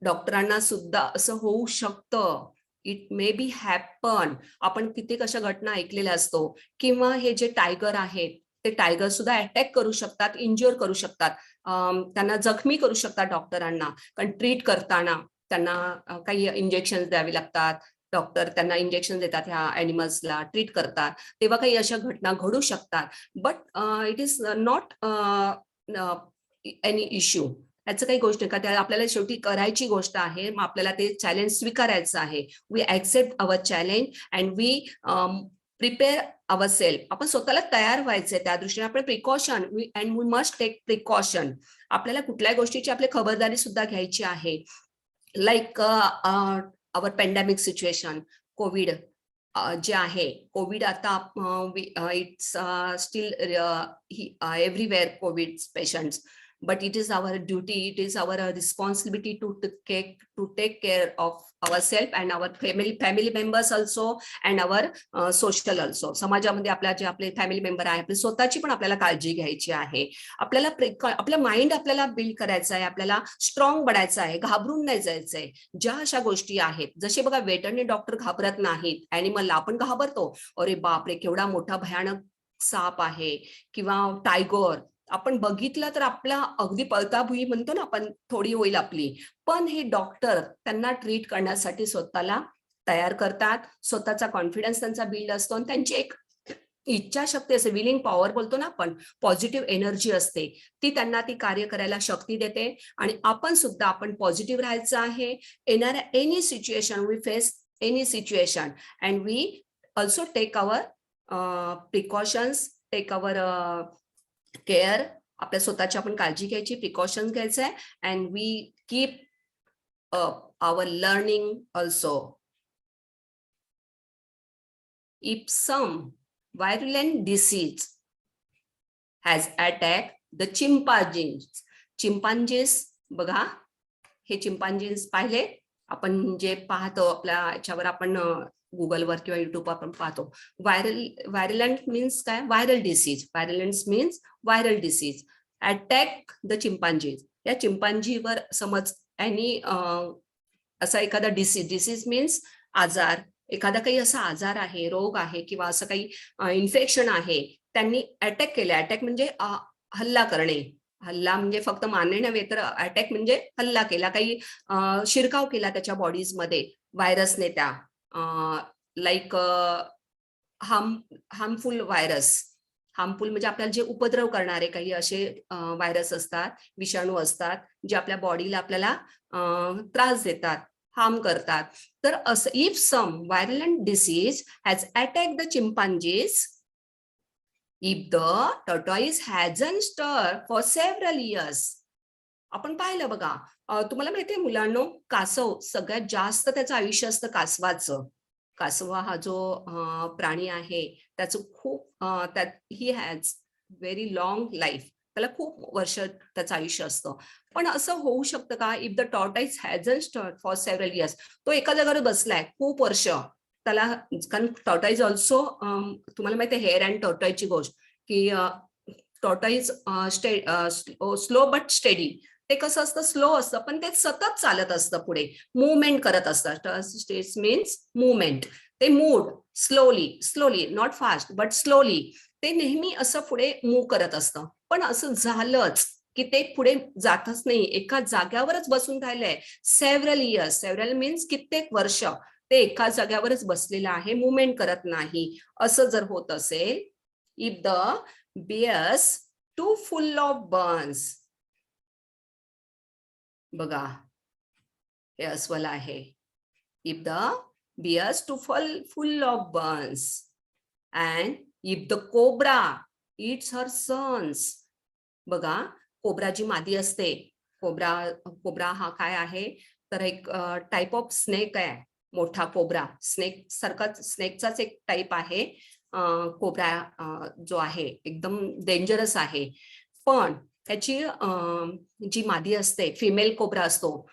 डॉक्टरांना सुद्धा असं होऊ शकतं. It may be happen. आपण कित्येक अशा घटना ऐकलेल्या असतो. किंवा हे जे टायगर आहेत ते टायगर सुद्धा अटॅक करू शकतात, इंज्युअर करू शकतात, त्यांना जखमी करू शकतात डॉक्टरांना. कारण ट्रीट करताना त्यांना काही इंजेक्शन द्यावे लागतात. डॉक्टर त्यांना इंजेक्शन देतात, ह्या ॲनिमल्सला ट्रीट करतात, तेव्हा काही अशा घटना घडू शकतात. But it is not any issue. याचं काही गोष्ट नाही का, त्या आपल्याला शेवटी करायची गोष्ट आहे. मग आपल्याला ते चॅलेंज स्वीकारायचं आहे. We accept our challenge and we prepare our self. आपण स्वतःला तयार व्हायचंय, त्या दृष्टीने आपण precaution and we must take precaution. आपल्याला कुठल्याही गोष्टीची आपली खबरदारी सुद्धा घ्यायची आहे. Like our pandemic situation, Covid जे आहे, कोविड आता it's still everywhere Covid patients. But it is our duty, it is our responsibility to take care of ourselves and our family members also and our social also. समाजामध्ये आपल्या जे आपले family member आहे, आपली स्वतःची पण आपल्याला काळजी घ्यायची आहे. आपल्याला आपलं माइंड आपल्याला बिल्ड करायचं आहे, आपल्याला स्ट्रॉंग बनायचं आहे, घाबरून नाही जायचंय. ज्या अशा गोष्टी आहेत, जसे बघा वेटरनरी डॉक्टर घाबरत नाहीत, ॲनिमलला आपण घाबरतो, अरे बापरे केवढा मोठा भयानक साप आहे किंवा टायगर, आपण बघितलं तर आपला अगदी पळता भुई म्हणतो ना आपण, थोडी होईल आपली. पण हे डॉक्टर त्यांना ट्रीट करण्यासाठी स्वतःला तयार करतात, स्वतःचा कॉन्फिडन्स त्यांचा बिल्ड असतो आणि त्यांची एक इच्छाशक्ती असते, विलिंग पॉवर बोलतो ना आपण, पॉझिटिव्ह एनर्जी असते, ती त्यांना ती कार्य करायला शक्ती देते. आणि आपण सुद्धा आपण पॉझिटिव्ह राहायचं आहे. येणाऱ्या any situation, we face any situation and we also take our precautions, take our care. आपल्या स्वतःची आपण काळजी घ्यायची, प्रिकॉशन्स घ्यायचं आहे. And we keep our learning also. If some virulent disease has attacked the chimpanzees. Chimpanzees बघा, हे chimpanzees पाहिले आपण, जे पाहतो आपल्या याच्यावर, आपण गुगलवर किंवा युट्यूबवर आपण पाहतो. व्हायरलंट मीन्स काय? Viral disease. Virulent means viral disease. Attack the chimpanzees. या चिंपांजीवर समज एनी असा एखादा डिसीज मीन्स आजार, एखादा काही असा आजार आहे, रोग आहे किंवा असं काही इन्फेक्शन आहे, त्यांनी अटॅक केले. अटॅक म्हणजे हल्ला करणे. हल्ला म्हणजे फक्त मारणे नव्हे, तर अटॅक म्हणजे हल्ला केला, काही शिरकाव केला त्याच्या बॉडीजमध्ये व्हायरसने, त्या लाईक हार्मफुल व्हायरस. हार्मफुल म्हणजे आपल्याला जे उपद्रव करणारे काही असे व्हायरस असतात, विषाणू असतात, जे आपल्या बॉडीला आपल्याला त्रास देतात, हार्म करतात. तर असं, if some virulent disease has attack the chimpanzees, if the tortoise hasn't stir for several years. आपण पाहिलं बघा, तुम्हाला माहितीये मुलांनो, कासव सगळ्यात जास्त त्याचं आयुष्य असतं कासवाचं. कासवा हा जो प्राणी आहे, त्याचं खूप he has very long life. त्याला खूप वर्ष त्याचं आयुष्य असतं. पण असं होऊ शकतं का, if the tortoise hasn't stirred for several years, तो एका जागेवर बसलाय खूप वर्ष, त्याला, कारण टॉर्टॉइज ऑल्सो, तुम्हाला माहिती आहे हेअर अँड टॉर्टॉइजची गोष्ट, की टॉर्टॉइज स्लो बट स्टेडी. ते कसं असतं, स्लो असतं पण ते सतत चालत असतं, पुढे मुवमेंट करत असतं. Stage means movement. ते moved slowly, not fast but slowly, ते नेहमी असं पुढे मूव्ह करत असतं. पण असं झालंच की ते पुढे जातच नाही, एका जाग्यावरच बसून राहिलंय. सेव्हरल इयर्स, सेव्हरल मीन्स कित्येक वर्ष ते एका जाग्यावरच बसलेलं आहे, मुवमेंट करत नाही. असं जर होत असेल, if the bears too full of burns, बघा हे अस्वल आहे. If the bears too full of burns and if the cobra eats her sons. बघा, कोब्रा जी मादी असते, कोब्रा हा काय आहे, तर एक टाइप ऑफ स्नेक आहे, मोठा कोब्रा. स्नेक सारखाच, स्नेकचाच एक टाइप आहे कोब्रा, जो आहे एकदम डेंजरस आहे. पण त्याची जी मादी असते, फिमेल कोब्रा असतो,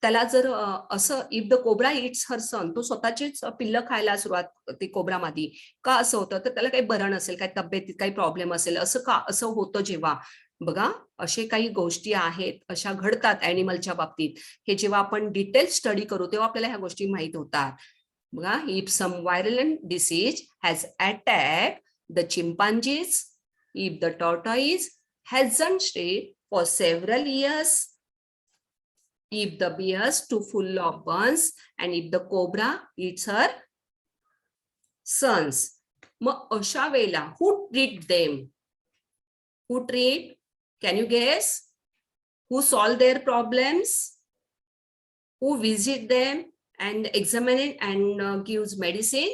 त्याला जर असं, if the cobra eats her son, तो स्वतःचीच पिल्लं खायला सुरुवात, ती कोब्रा मादी, का असं होतं, तर त्याला काही बरं नसेल, काही तब्येतीत काही प्रॉब्लेम असेल, असं का असं होतं जेव्हा. बघा, असे काही गोष्टी आहेत, अशा घडतात ॲनिमलच्या बाबतीत. हे जेव्हा आपण डिटेल स्टडी करू तेव्हा आपल्याला ह्या गोष्टी माहीत होतात. बघा, if some virulent disease has attacked the chimpanzees, if the tortoise hasn't stayed for several years, if the bears too full of burns, and if the cobra eats her sons. मग अशा वेळेला who treat them? Who treat? Can you guess? Who solve their problems? Who visit them and examine it and gives medicine?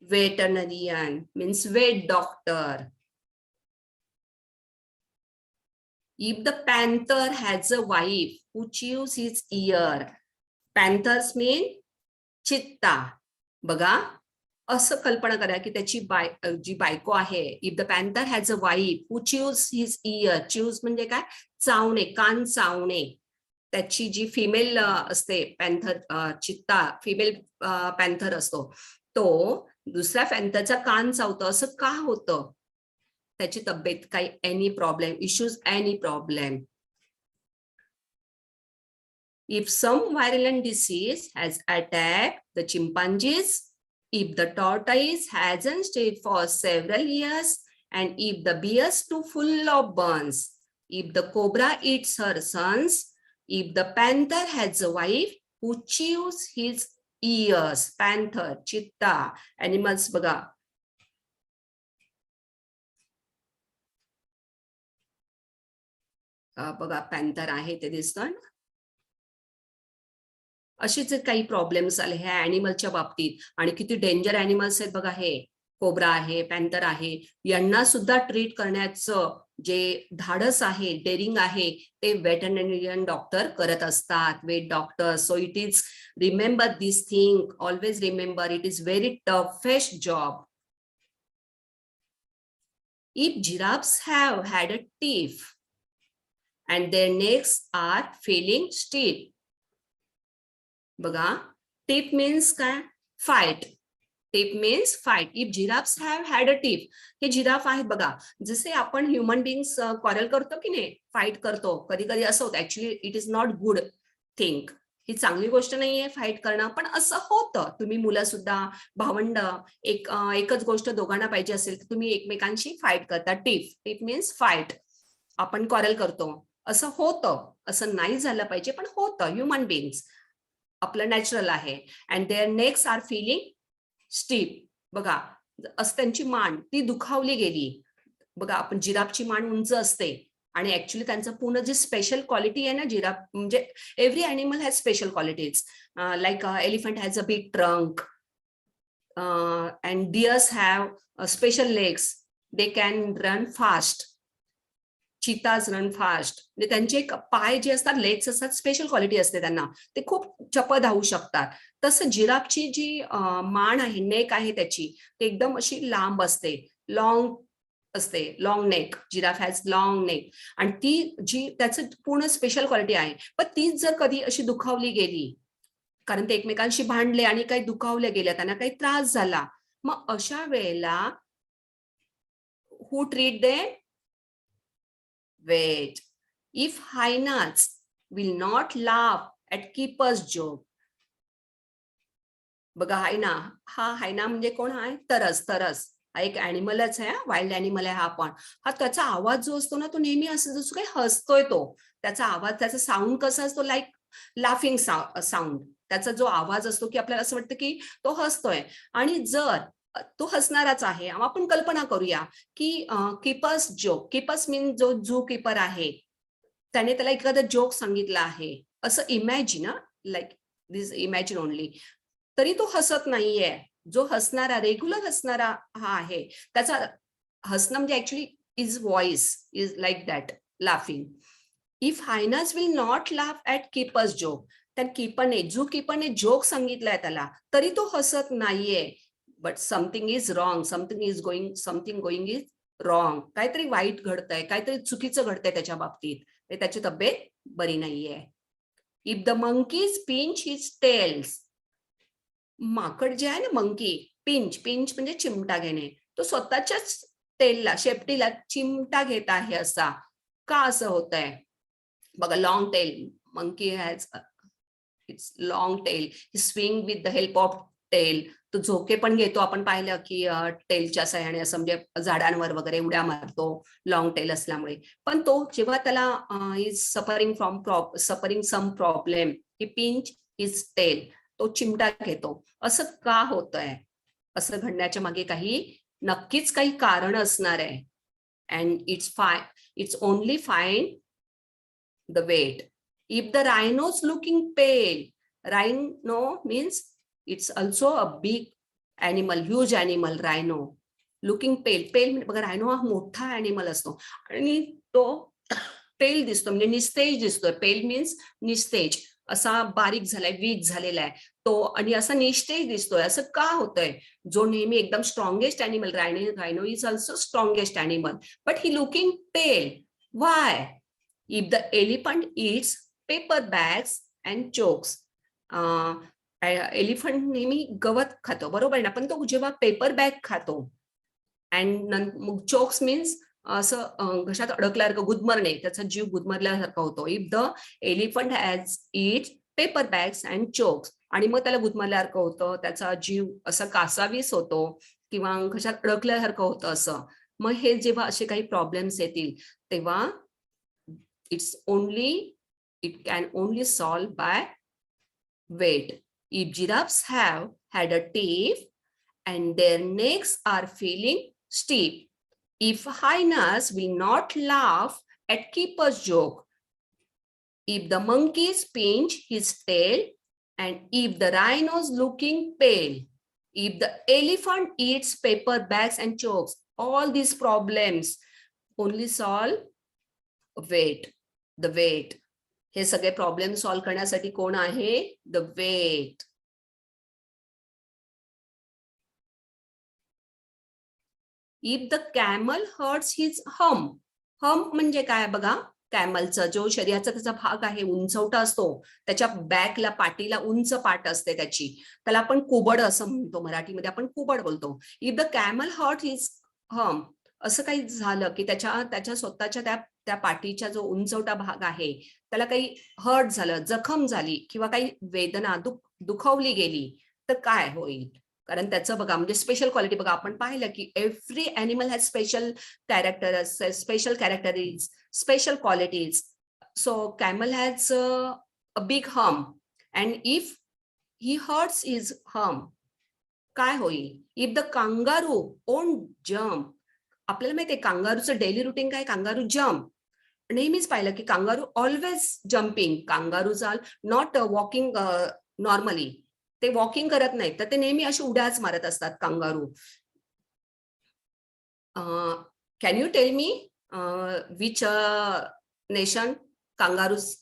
Veterinarian means vet doctor. If the panther has a wife who chews his ear, panthers mean चित्ता. बघा, असं कल्पना करा की त्याची जी बायको आहे, if the panther has a wife who choose his year, choose म्हणजे काय, चावणे, कान चावणे. त्याची जी फिमेल असते पॅन्थर, चित्ता फिमेल पॅन्थर असतो, तो दुसऱ्या पॅन्थरचा कान चावतो. असं का होतं? त्याची तब्येत काही any problem, issues, any problem. If some virulent disease has attacked the chimpanzees, if the tortoise hasn't stayed for several years, and if the bear is too full of burns, if the cobra eats her sons, if the panther has a wife who chews his ears, panther, cheetah, animals बघा. बघा, panther आहे ते दिसतं. असेच काही problems आले ह्या ॲनिमलच्या बाबतीत. आणि किती डेंजर ॲनिमल्स आहेत बघा, हे कोब्रा आहे, पॅन्थर आहे. यांना सुद्धा ट्रीट करण्याचं जे धाडस आहे, डेअरिंग आहे, ते वेटरनरियन डॉक्टर करत असतात, vet doctor. So it is, remember this thing, always remember, it is very toughest job. If giraffes have had a teeth and their necks are feeling stiff, बघा, टीप मीन्स काय, fight. Tiff means fight. If giraffes have had a tiff, हे giraffe आहेत बघा. जसे आपण human बिंग्स quarrel करतो की नाही, फाईट करतो, कधी कधी असं होतं. Actually it is not good thing, ही चांगली गोष्ट नाहीये फाईट करणं, पण असं होतं. तुम्ही मुलं सुद्धा, भावंड, एकच गोष्ट दोघांना पाहिजे असेल तर तुम्ही एकमेकांशी फाईट करता. टीप मीन्स फाईट. आपण क्वारल करतो, असं होतं. असं नाही झालं पाहिजे, पण होतं. ह्युमन बिंग्स, आपलं नॅचरल आहे. And their necks are feeling stiff. बघा, असं त्यांची मान ती दुखावली गेली. बघा, आपण जिराफची मान उंच असते आणि ऍक्च्युली त्यांचं पूर्ण जी स्पेशल क्वालिटी आहे ना, जिराफ म्हणजे every animal has special qualities. Like elephant has a big trunk and deers have special legs, they can run fast. Cheetahs run fast. म्हणजे त्यांचे एक पाय जे असतात, लेग्स असतात, स्पेशल क्वालिटी असते त्यांना, ते खूप चपळ धावू शकतात. तसं जिराफची जी मान आहे, नेक आहे त्याची, ते एकदम अशी लांब असते, लॉंग असते, long neck. Giraffe has long neck. आणि ती जी त्याचं पूर्ण स्पेशल क्वालिटी आहे, पण तीच जर कधी अशी दुखावली गेली, कारण ते एकमेकांशी भांडले आणि काही दुखावल्या गेल्या, त्यांना काही त्रास झाला, मग अशा वेळेला who treat them? Wait. If hyenas will not laugh at keeper's joke. बघा, हायना म्हणजे कोण आहे? तरस. हा एक ॲनिमलच आहे, वाईल्ड ॲनिमल आहे हा. पण हा, त्याचा आवाज जो असतो ना, तो नेहमी असं जसं काही हसतोय. तो त्याचा आवाज, त्याचा साऊंड कसा असतो, लाईक लाफिंग साऊंड. त्याचा जो आवाज असतो की आपल्याला असं वाटतं की तो हसतोय. आणि जर तो हसणाराच आहे, आपण कल्पना करूया की कीपर्स जोक. कीपर्स मीन जो झू कीपर आहे, त्याने त्याला एखादा जोक सांगितला आहे, असं इमॅजिन, लाईक दिस इमॅजिन ओनली. तरी तो हसत नाहीये. जो हसणारा, रेग्युलर हसणारा हा आहे, त्याचा हसणं म्हणजे actually is voice is like that, laughing. If hyenas will not laugh at keeper's joke, त्या कीपरने, जो कीपरने जोक सांगितलाय त्याला, तरी तो हसत नाहीये. But something is wrong, something going is wrong. काहीतरी वाईट घडतंय, काहीतरी चुकीचं घडतंय त्याच्या बाबतीत, त्याची तब्येत बरी नाहीये. If the monkeys pinch his tails, माकड जे आहे ना, मंकी, पिंच म्हणजे चिमटा घेणे, तो स्वतःच्याच टेलला, शेपटीला चिमटा घेत आहे. असा का असं होत आहे? बघा, long tail, monkey has its long tail, he swing with the help of tail. तो झोके पण घेतो, आपण पाहिलं की टेलच्या सहाय्याने असं म्हणजे झाडांवर वगैरे उड्या मारतो लॉंग टेल असल्यामुळे. पण तो जेव्हा त्याला is suffering some problem, he pinch his tail, तो चिमटा घेतो. असं का होतंय? असं घडण्याच्या मागे नक्कीच काही कारण असणार आहे. And it's only fine the weight. If the rhino is looking pale, rhino means it's also a big animal, huge animal, rhino. Looking pale. Pale म्हणजे बघा, rhino हा मोठा ॲनिमल असतो आणि तो पेल दिसतो, म्हणजे निस्तेज दिसतोय. पेल मीन्स निस्तेज, असा बारीक झालाय, वीक झालेला आहे तो, आणि असा निस्तेज दिसतोय. असं का होतंय? जो नेहमी एकदम strongest animal, rhino is also strongest animal, but he looking pale. Why? If the elephant eats paper bags and chokes, elephant नेहमी गवत खातो, बरोबर ना? पण तो जेव्हा पेपर बॅग खातो अँड मग चोक्स मीन्स असं घशात अडकल्यासारखं, गुदमरणे, त्याचा जीव गुदमरल्यासारखा होतो. If the elephant has eat paper bags and chokes, आणि मग त्याला गुदमरल्यासारखं होतं, त्याचा जीव असं कासावीस होतो किंवा घशात अडकल्यासारखं होतं असं. मग हे जेव्हा असे काही प्रॉब्लेम्स येतील तेव्हा it can only solve by weight. If giraffes have had a teeth and their necks are feeling stiff, if hyenas will not laugh at keeper's joke, if the monkeys pinch his tail, and if the rhino's looking pale, if the elephant eats paper bags and chokes, all these problems only solve weight. The weight. हे सगळे problem solve करण्यासाठी कोण आहे? The vet. If the camel hurts his hump. Hump म्हणजे काय बघा? कॅमलचा जो शरीराचा त्याचा भाग आहे, उंचवटा असतो, त्याच्या बॅकला, पाठीला उंच पाठ असते त्याची, त्याला आपण कुबड असं म्हणतो, मराठीमध्ये आपण कुबड बोलतो. If the camel hurt his hump, असं काही झालं की त्याच्या स्वतःच्या त्या पाठीचा जो उंचवटा भाग आहे त्याला काही हर्ट झालं, जखम झाली किंवा काही वेदना दुखावली गेली, तर काय होईल? कारण त्याचं बघा, म्हणजे स्पेशल क्वालिटी बघा, आपण पाहिलं की every animal has special characteristics, special qualities. So camel has a big hump, and if he hurts his hump, काय होईल? If the kangaroo won't jump. आपल्याला माहिती आहे कांगारूचं डेली रुटीन काय? Kangaroo jump. नेहमीच पाहिलं की कांगारू ऑलवेज जम्पिंग. कांगारूचा नॉट वॉकिंग नॉर्मली, ते वॉकिंग करत नाहीत, तर ते नेहमी अशी उड्याच मारत असतात kangaroo. Can you tell me which nation kangaroos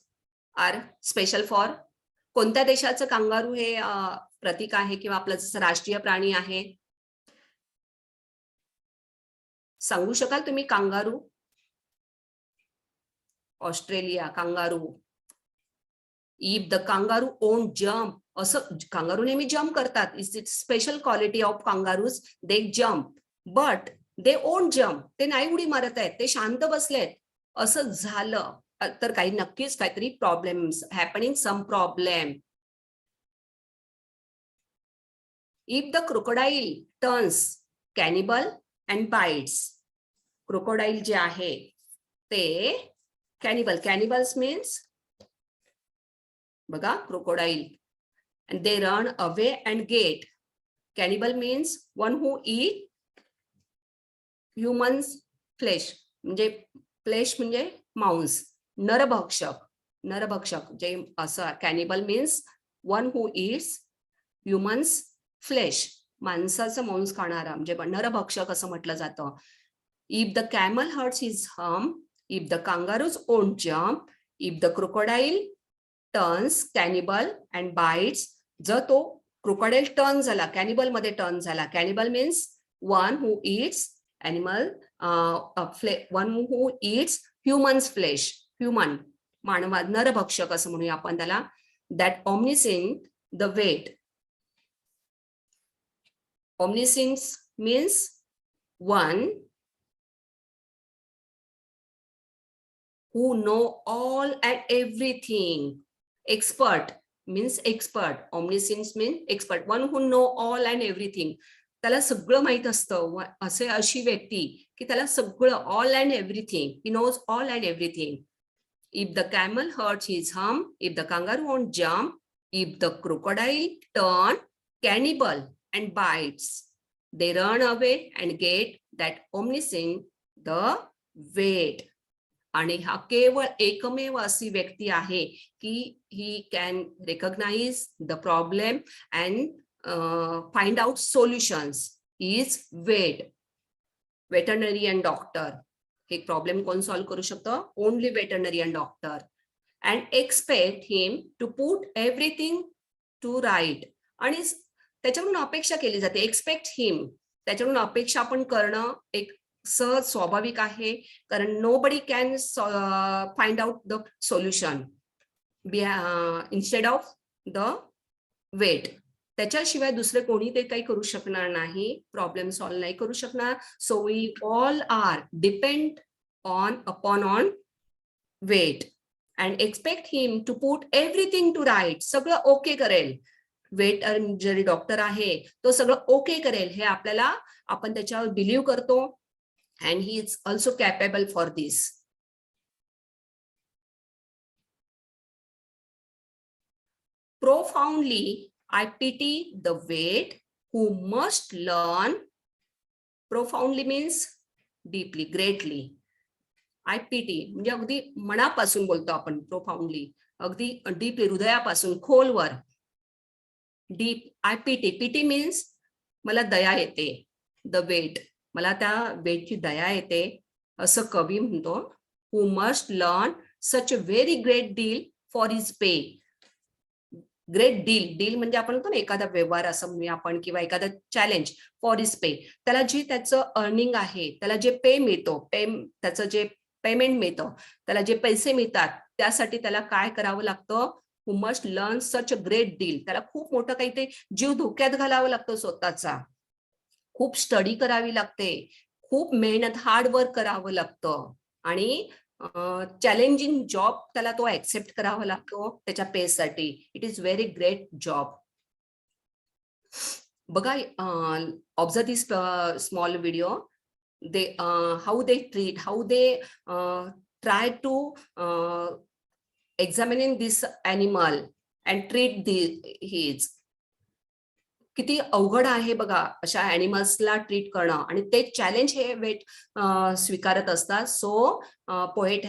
are special for? कोणत्या देशाचं कांगारू हे प्रतीक आहे किंवा आपलं जसं राष्ट्रीय प्राणी आहे? सांगू शकाल तुम्ही? Kangaroo, Australia kangaroo. If the kangaroo won't jump, असं कांगारू नेहमी जम्प करतात. Is it special quality of kangaroos? They jump but they won't jump. ते नाही उडी मारत आहेत, ते शांत बसलेत. असं झालं तर काही नक्कीच काहीतरी problems happening, some problem. If the crocodile turns cannibal and bites. Crocodile जे आहे ते कॅनिबल, कॅनिबल्स मीन्स बघा crocodile, and they run away and get. Cannibal means one who eat humans flesh, म्हणजे फ्लेश म्हणजे मांस, नरभक्षक. नरभक्षक जे असं, cannibal means one who eats humans flesh, माणसाचं मांस खाणारा म्हणजे नरभक्षक असं म्हटलं जातं. If the camel hurts his hump, if the kangaroos won't jump, if the crocodile turns cannibal and bites. जर तो क्रोकोडाईल टर्न झाला, कॅनिबल मध्ये टर्न झाला. Cannibal means one who eats animal, one who eats humans flesh, human मानवा, नरभक्षक असं म्हणूया आपण त्याला. That omniscient the vet. omniscience means one who know all and everything, expert means expert. Omniscience means expert. One who know all and everything. त्याला सगळं माहित असतं. अशी व्यक्ती की त्याला सगळं all and everything. He knows all and everything. If the camel hurts his hump, if the kangaroo won't jump, if the crocodile turn cannibal and bites, they run away and get that omniscient the weight. आणि हा केवळ एकमेव अशी व्यक्ती आहे की he can recognize the problem and find out solutions. is weight. Veterinarian doctor. हे problem कोण सॉल्व्ह करू शकतो? Only veterinarian doctor. And expect him to put everything to right. आणि त्याच्याकडून अपेक्षा केली जाते. एक्सपेक्ट हिम, त्याच्याकडून अपेक्षा आपण करणं एक सहज स्वाभाविक आहे, कारण nobody can find out the solution instead of the vet. त्याच्याशिवाय दुसरे कोणी ते काही करू शकणार नाही, प्रॉब्लेम सॉल्व्ह नाही करू शकणार. So we all are depend on vet and expect him to put everything to right. सगळं ओके करेल. वेट जरी डॉक्टर आहे तो सगळं ओके करेल हे आपल्याला, आपण त्याच्यावर बिलीव्ह करतो. And he is also capable for this. Profoundly, I pity the vet who must learn. Profoundly means deeply, greatly. I pity म्हणजे अगदी मनापासून बोलतो आपण. प्रोफाउंडली अगदी डीपली, हृदयापासून खोलवर. Deep. I pity. Pity means मला दया येते. द वेट, मला त्या वेटची दया येते असं कवी म्हणतो. Who must learn such a very great deal for his pay. Great deal. Deal म्हणजे आपण म्हणतो ना एखादा व्यवहार असं म्हणूया आपण, किंवा एखादा चॅलेंज. फॉर इज पे, त्याला जे त्याचं अर्निंग आहे, त्याला जे पे मिळतो, त्याचं जे पेमेंट मिळतं, त्याला जे पैसे मिळतात, त्यासाठी त्याला काय करावं लागतं? Who must learn such a great deal. त्याला खूप मोठं काही ते जीव धोक्यात घालावं लागतं स्वतःचा. खूप स्टडी करावी लागते, खूप मेहनत, हार्ड वर्क करावं लागतं, आणि चॅलेंजिंग जॉब त्याला तो ऍक्सेप्ट करावा लागतो त्याच्या पेसाठी. It is very great job. बघा, observe this small video. They how they treat, how they try to examining this animal and treat his. किती अवघड आहे बघा अशा ॲनिमल्सला ट्रीट करणं, आणि ते चॅलेंज हे वेट स्वीकारत असतात. So poet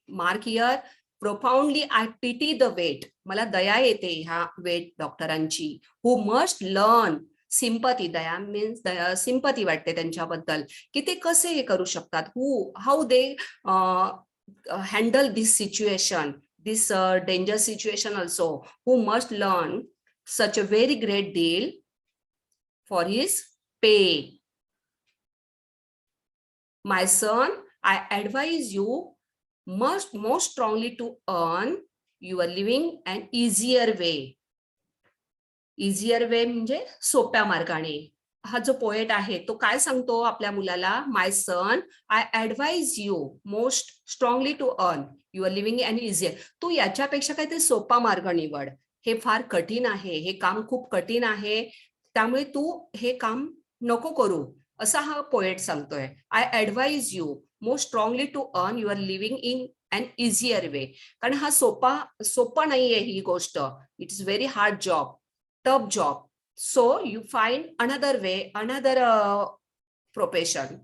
mark here, profoundly I pity the vet. मला दया येते ह्या वेट डॉक्टरांची. Who must learn sympathy. दया मीन्स सिंपती वाटते त्यांच्याबद्दल की ते कसे हे करू शकतात. How they handle this situation, this danger situation also. Who must learn such a very great deal for his pay. My son, I advise you most strongly to earn your living an easier way. Easier way म्हणजे सोप्या मार्गाने. हा जो poet आहे तो काय सांगतो आपल्या मुलाला? My son, I advise you most strongly to earn your living and easier. तू याच्यापेक्षा काहीतरी सोपा मार्ग निवड. हे फार कठीण आहे, हे काम खूप कठीण आहे, त्यामुळे तू हे काम नको करू, असा हा पोएट सांगतोय. I advise you most strongly to earn your living in an easier way. कारण हा सोपा नाहीये ही गोष्ट. It is very hard job, tough job. So you find another way, another profession.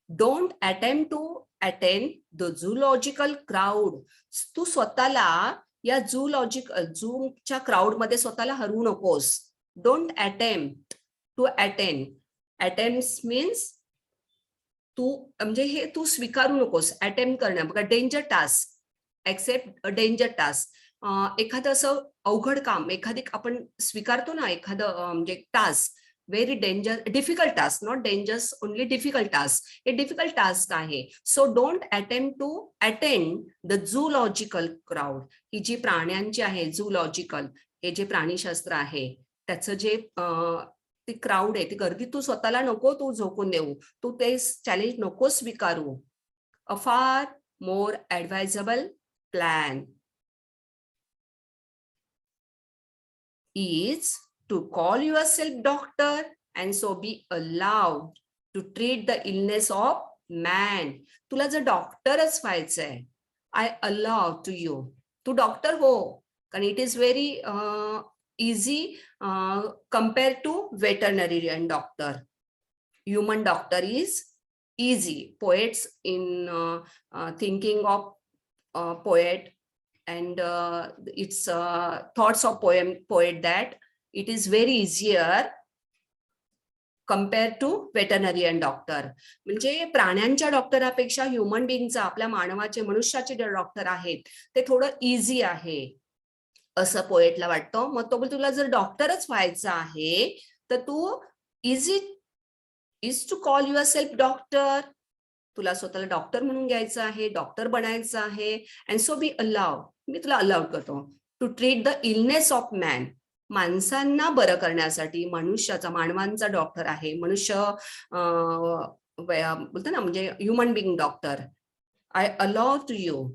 Don't attempt to attain the zoological crowd. तू स्वतःला या झूच्या क्राऊड मध्ये स्वतःला हरवू नकोस. Don't attempt to attain. Attempt means तू म्हणजे हे तू स्वीकारू नकोस. अटेम्प्ट करणं बघा, danger task, accept danger task. एखादं असं अवघड काम एखादी आपण स्वीकारतो ना, एखादं म्हणजे task, very danger, difficult task, not dangerous only, difficult task. हे डिफिकल्ट टास्क आहे. So don't attempt to attend the zoological crowd. ही जी प्राण्यांची आहे झूलॉजिकल, हे जे प्राणीशास्त्र आहे त्याचं जे ती क्राऊड आहे, ती गर्दी तू स्वतःला नको तू झोकून देऊ. तू ते चॅलेंज नको स्वीकारू. अ फार more advisable plan is to call yourself doctor and so be allowed to treat the illness of man. तुला जर डॉक्टरच व्हायचंय, I allow to you. तू डॉक्टर हो, कारण it is very easy compared to veterinarian doctor. Human doctor is easy. Poets in thinking of poet and it's thoughts of poet that it is very easier compared to veterinarian doctor. म्हणजे प्राण्यांच्या डॉक्टरापेक्षा human बिंगचा आपल्या मानवाचे मनुष्याचे जे doctor आहेत ते थोडं easy आहे असं पोएटला वाटतं. मग तो तुला जर डॉक्टरच व्हायचं आहे तर तू is to call yourself doctor. तुला स्वतःला डॉक्टर म्हणून घ्यायचं आहे, डॉक्टर बनायचं आहे. अँड सो बी अलाउड, मी तुला अलाउड करतो to treat the illness of man. माणसांना बरं करण्यासाठी मनुष्याचा, मानवांचा डॉक्टर आहे, मनुष्य बोलतो ना, म्हणजे human being doctor. I allow to you.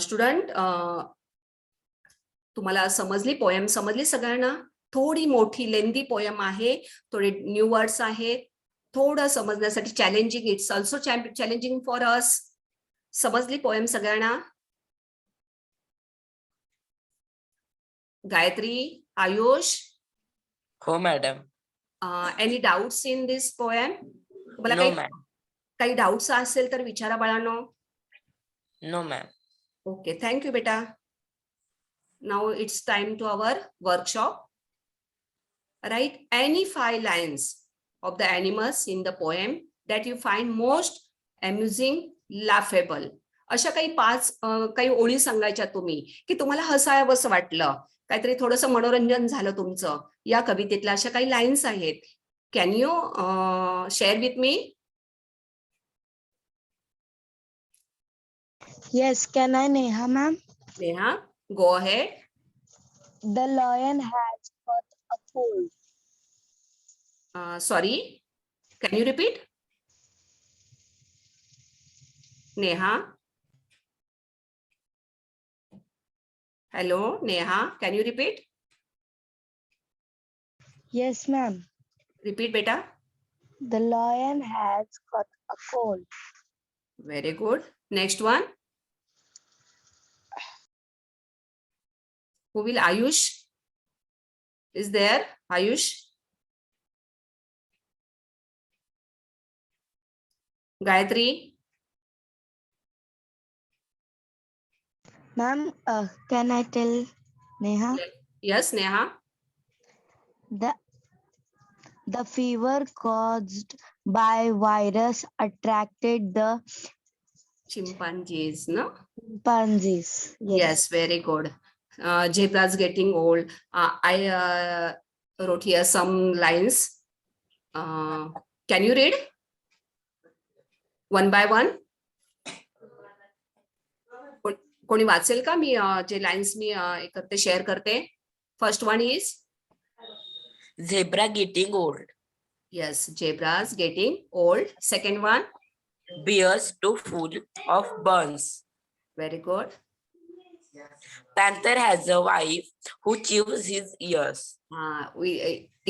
Student, तुम्हाला समजली पोएम? समजली सगळ्यांना? थोडी मोठी लेंदी पोएम आहे, थोडे न्यू वर्ड्स आहेत, थोडं समजण्यासाठी challenging. It's also challenging for us. समजली पोएम सगळ्यांना? गायत्री, आयुष, हो madam. Any doubts in this poem? तुम्हाला नो काही मॅम. काही डाउट्स असेल तर विचारा बाळांनो. No ma'am. Okay, thank you, beta. Now it's time to our workshop. Write any 5 lines of the animals in the poem that you find most amusing, laughable. अशा काही 5 काही ओळी सांगायच्या तुम्ही की तुम्हाला हसावंसं वाटलं, काहीतरी थोडंसं मनोरंजन झालं तुमचं. या कवितेतल्या अशा काही लाईन्स आहेत. Can you share with me? Yes, can I, Neha ma'am? Neha, go ahead. The lion has got a cold. Sorry, can you repeat? Neha? Hello, Neha, can you repeat? Yes, ma'am. Repeat, beta. The lion has got a cold. Very good. Next one. Who will? Ayush is there? Ayush? Gayatri? Ma'am, can I tell Neha? Yes, Neha. The fever caused by virus attracted the Chimpanzees, no? chimpanzees. Yes, very good. Zebras getting old. I wrote here some lines. Can you read one by one? कोणी वाचेल का? मी जे lines मी एकत्र share करते. First one is Zebra getting old. yes, zebras getting old. Second one, Bears too full of burns. very good. Panther has a wife who chews his ears.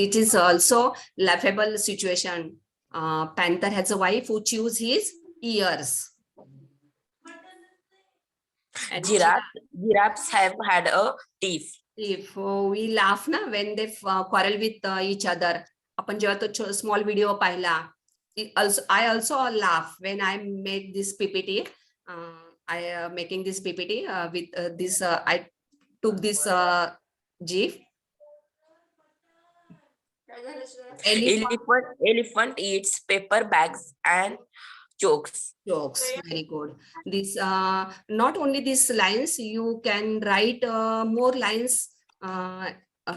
It is also laughable situation. Panther has a wife who chews his ears. And Giraffes have had a tiff. if we laugh na when they quarrel with each other. आपण जेव्हा तो small video पाहिला, I also laugh when I make this PPT. I making this PPT with this. I took this GIF. Elephant eats paper bags and chokes. Jokes, very good. This not only these lines, you can write more lines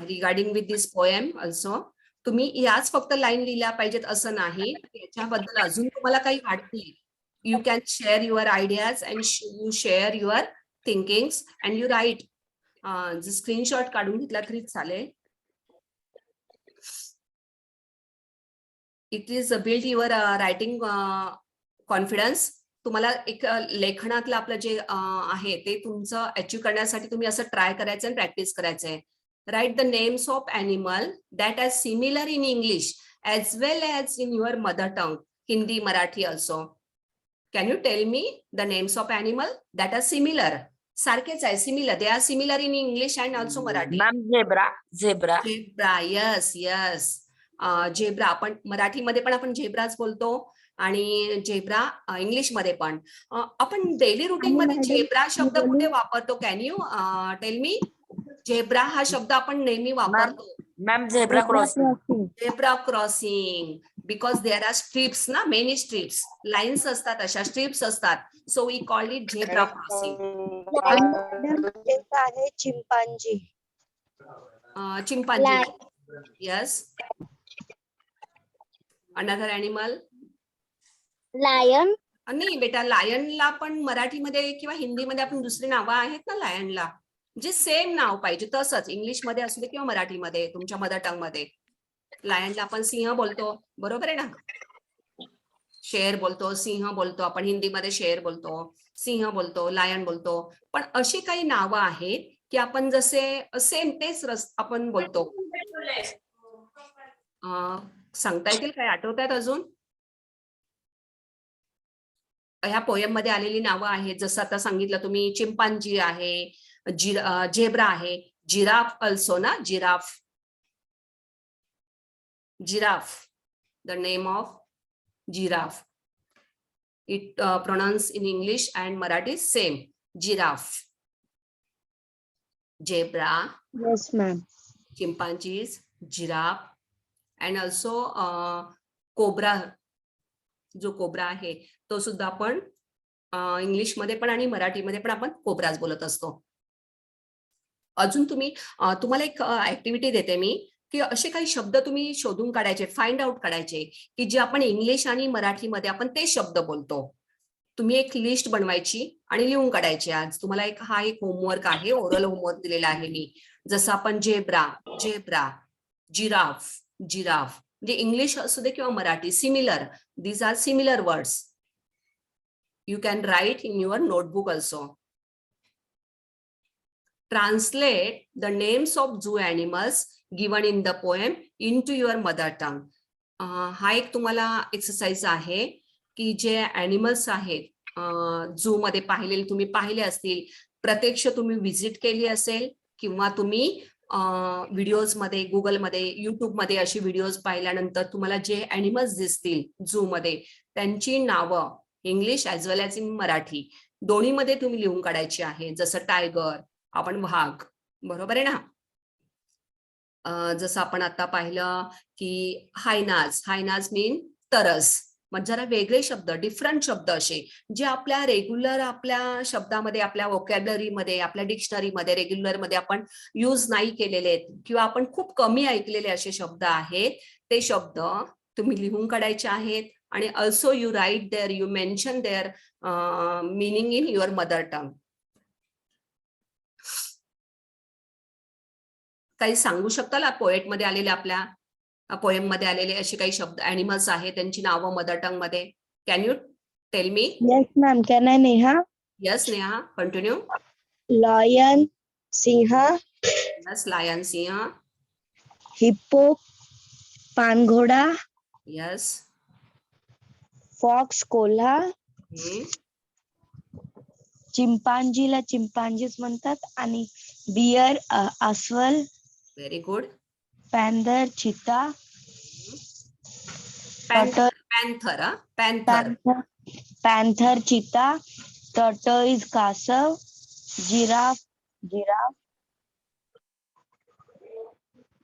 regarding with this poem also. तुम्ही याच फक्त line लिहिल्या पाहिजेत असं नाही. याच्याबद्दल अजून तुम्हाला काही वाटते, you can share your ideas and you share your thinkings and you write. Screenshot काढून घेतला तरी चालेल. It is build your writing confidence. तुम्हाला एक लेखनातलं आपलं जे आहे ते तुमचं अचीव्ह करण्यासाठी तुम्ही असं ट्राय करायचं आणि प्रॅक्टिस करायचंय. Write the names of animal that are similar in English as well as in your mother tongue, Hindi, Marathi also. Can you tell me the names of animal that are similar? सारखेच आहे, similar. They are similar in English and also Marathi. Ma'am, zebra. Zebra, yes. Zebra आपण मराठीमध्ये पण आपण झेब्राच बोलतो आणि zebra इंग्लिशमध्ये पण. आपण डेली रुटीन मध्ये madam, झेब्रा शब्द बोलू? कुठे वापरतो? Can you tell me? Zebra हा शब्द आपण नेहमी वापरतो. Ma'am, zebra crossing. Zebra crossing, because there are strips ना, मेनी स्ट्रिप्स, लाईन्स असतात, अशा स्ट्रिप्स असतात. So we called it zebra crossing. Madam एक आहे chimpanzee. Chimpanzee, yes. Another animal? Lion. नाही बेटा, लायनला पण मराठीमध्ये किंवा हिंदीमध्ये आपण दुसरी नावं आहेत ना लायनला, जे सेम नाव पाहिजे तसंच, इंग्लिशमध्ये असू दे किंवा मराठीमध्ये तुमच्या मदर टंग मध्ये. लायनला आपण सिंह बोलतो, बरोबर आहे ना? शेर बोलतो, सिंह बोलतो, आपण हिंदीमध्ये शेर बोलतो, सिंह बोलतो, लायन बोलतो. पण अशी काही नावं आहेत की आपण जसे सेम तेच आपण बोलतो. सांगता येतील काय, आठवतात अजून? ह्या पोयम मध्ये आलेली नावं आहेत, जसं आता सांगितलं तुम्ही, चिंपांजी आहे, झेब्रा आहे, जिराफ अल्सो ना, giraffe. Giraffe, the name of giraffe. It pronounced in English and Marathi same. Giraffe, zebra, Yes, ma'am. chimpanzees, giraffe, and also cobra. जो कोब्रा आहे तो सुद्धा आपण इंग्लिशमध्ये पण आणि मराठीमध्ये पण आपण कोब्राच बोलत असतो. अजून तुम्हाला एक ऍक्टिव्हिटी देते मी की असे काही शब्द तुम्ही शोधून काढायचे, फाइंड आउट करायचे की जे आपण इंग्लिश आणि मराठीमध्ये आपण ते शब्द बोलतो. तुम्ही एक लिस्ट बनवायची आणि लिहून काढायची. आज तुम्हाला एक होमवर्क आहे, ओरल होमवर्क दिलेला आहे मी. जसं आपण झेब्रा, जिराफ, म्हणजे इंग्लिश असू दे किंवा Marathi, similar, these are similar words. You can write in your notebook also. Translate the names of zoo animals given in the poem into your mother tongue. हा एक तुम्हाला एक्सरसाइज आहे की जे ॲनिमल्स आहेत झू मध्ये पाहिलेले, तुम्ही पाहिले असतील, प्रत्यक्ष तुम्ही व्हिजिट केली असेल किंवा तुम्ही व्हिडिओज मध्ये, गुगलमध्ये, युट्यूबमध्ये अशी व्हिडिओज पाहिल्यानंतर तुम्हाला जे ॲनिमल्स दिसतील झू मध्ये त्यांची नावं English as well as in Marathi दोन्हीमध्ये तुम्ही लिहून काढायची आहे. जसं टायगर, आपण वाघ, बरोबर आहे ना? जसं आपण आता पाहिलं की हायनाज मीन तरस. मग जरा वेगळे शब्द, डिफरंट शब्द असे जे आपल्या रेग्युलर आपल्या शब्दामध्ये, आपल्या वोकॅब्युलरीमध्ये, आपल्या डिक्शनरीमध्ये रेग्युलरमध्ये आपण यूज नाही केलेले आहेत किंवा आपण खूप कमी ऐकलेले असे शब्द आहेत, ते शब्द तुम्ही लिहून काढायचे आहेत. आणि also you write there, you mention their meaning in your mother tongue. काही सांगू शकताल पोएट मध्ये आलेले, आपल्या पोएम मध्ये आलेले असे काही शब्द, ॲनिमल्स आहेत त्यांची नावं मदर टंग मध्ये? Can you tell me? Yes, ma'am. Can I, Neha? Yes Neha, continue. Lion, सिंह. यस, लायन, सिंह. हिप्पो, पानघोडा. यस. फॉक्स, कोल्हा. चिंपांजीला चिंपांजीच म्हणतात आणि बियर, अस्वल. Very good. पॅन्थर, चिता. पॅन्थर, चिता. टर्टोइज, कासव. जिराफ.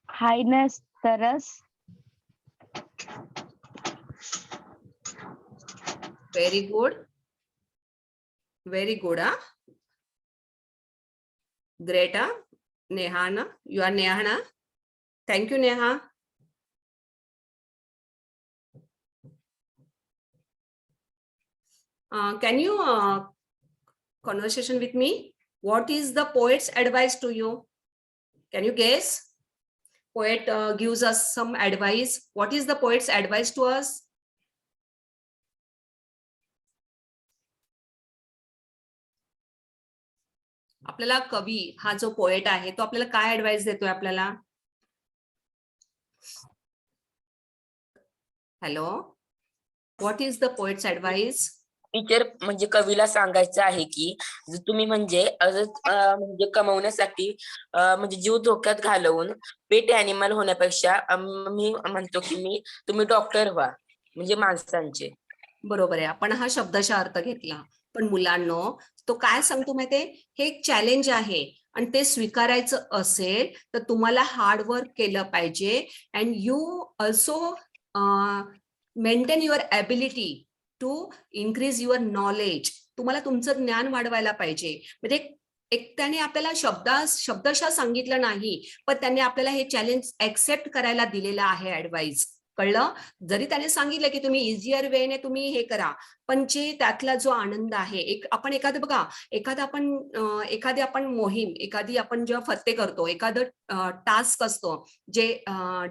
हायनस, तरस. Very good. Great, Neha. You are Neha. Thank you, Neha. Can you conversation with me? What is the poet's advice to you? Can you guess? poet gives us some advice. What is the poet's advice to us? आपल्याला कवी हा जो poet आहे तो आपल्याला काय advice देतोय आपल्याला? Hello, what is the poets advice? Teacher म्हणजे कवीला सांगायचं आहे की तुम्ही म्हणजे म्हणजे कमवण्यासाठी म्हणजे जीव धोक्यात घालवून पेट अॅनिमल होण्यापेक्षा मी म्हणतो की तुम्ही डॉक्टर व्हा म्हणजे माणसांचे. बरोबर आहे. आपण हा शब्दशः अर्थ घेतला, पण मुलांनो तो काय सांगतो माहितीये, हे एक चॅलेंज आहे आणि ते स्वीकारायचं असेल तर तुम्हाला हार्डवर्क केलं पाहिजे and you also maintain your ability to increase your knowledge. तुम्हाला तुमचं ज्ञान वाढवायला पाहिजे. म्हणजे एक त्याने आपल्याला शब्दशः सांगितलं नाही, पण त्याने आपल्याला हे चॅलेंज ऍक्सेप्ट करायला दिलेलं आहे ऍडवाइस. कळलं? जरी त्याने सांगितलं की तुम्ही इझियर वेने तुम्ही हे करा, पण जे त्यातला जो आनंद आहे, आपण एखादं बघा, एखादी आपण मोहीम, एखादी आपण जेव्हा फत्ते करतो, एखादं टास्क असतो जे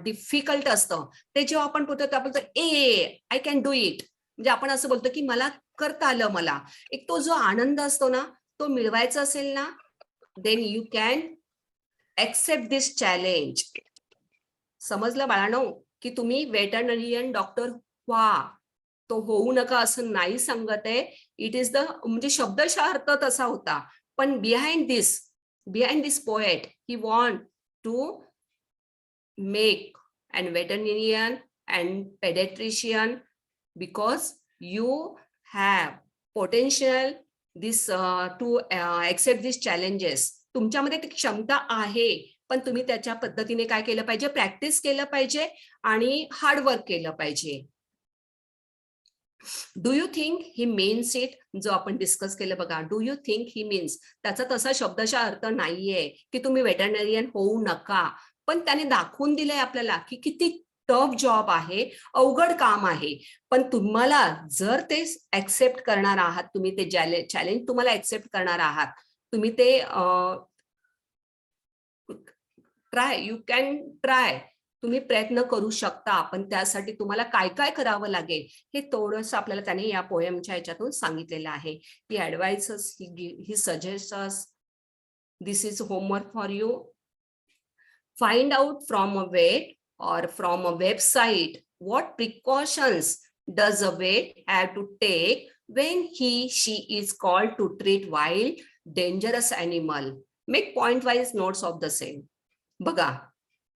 डिफिकल्ट असतं, ते जेव्हा आपण बोलतो आपण आय कॅन डू इट, म्हणजे आपण असं बोलतो की मला करता आलं. मला एक तो जो आनंद असतो ना, तो मिळवायचा असेल ना, then you can accept this challenge. समजलं बाळांनो? की तुम्ही वेटरनरियन डॉक्टर व्हा, तो होऊ नका असं नाही सांगत आहे. इट इज द म्हणजे शब्दशः अर्थ तसा होता, पण behind this poet he want to make an veterinarian and paediatrician because you have potential this to accept this challenges. तुमच्यामध्ये ती क्षमता आहे, पण तुम्ही त्याच्या पद्धतीने काय केलं पाहिजे, प्रॅक्टिस केलं पाहिजे आणि हार्डवर्क केलं पाहिजे. Do you think he means it? जो आपण डिस्कस केलं बघा, do you think he means, त्याचा तसा शब्दशः अर्थ नाहीये की तुम्ही वेटरनरियन होऊ नका, पण त्याने दाखवून दिलंय आपल्याला की किती टफ जॉब आहे, अवघड काम आहे. पण तुम्हाला जर ते ऍक्सेप्ट करणार आहात, तुम्ही ते चॅलेंज तुम्हाला ऍक्सेप्ट करणार आहात, तुम्ही ते ट्राय, यू कॅन ट्राय, तुम्ही प्रयत्न करू शकता. पण त्यासाठी तुम्हाला काय काय करावं लागेल हे थोडंसं आपल्याला त्याने या पोएमच्या ह्याच्यातून सांगितलेलं आहे. ही ऍडवाइसेस, ही suggests, this is homework for you. Find out from a vet or from a website what precautions does a vet have to take when she is called to treat wild dangerous animal. Make point wise notes of the same. बघा,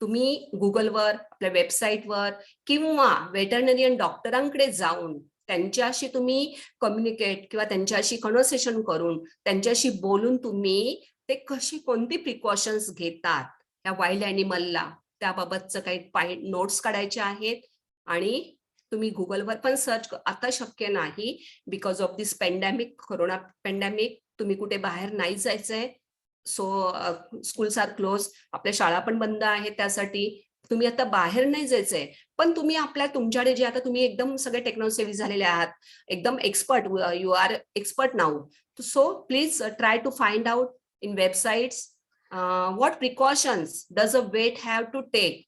तुम्ही गुगलवर, आपल्या वेबसाईटवर किंवा वेटरनरियन डॉक्टरांकडे जाऊन त्यांच्याशी तुम्ही कम्युनिकेट किंवा त्यांच्याशी कन्व्हर्सेशन करून त्यांच्याशी बोलून तुम्ही ते कशी कोणती प्रिकॉशन्स घेतात या वाईल्ड अॅनिमलला, त्याबाबतचं काही नोट्स काढायचे आहेत. आणि तुम्ही गुगलवर पण सर्च, आता शक्य नाही because of this pandemic, corona pandemic, तुम्ही कुठे बाहेर नाही जायचंय. सो स्कूल्स आर क्लोज, आपल्या शाळा पण बंद आहेत, त्यासाठी तुम्ही आता बाहेर नाही जायचंय. पण तुम्ही तुमच्याकडे जे आता तुम्ही एकदम सगळे टेक्नॉलॉजी झालेले आहात, एकदम expert, you are expert now. So please try to find out in websites what precautions does a vet have to take.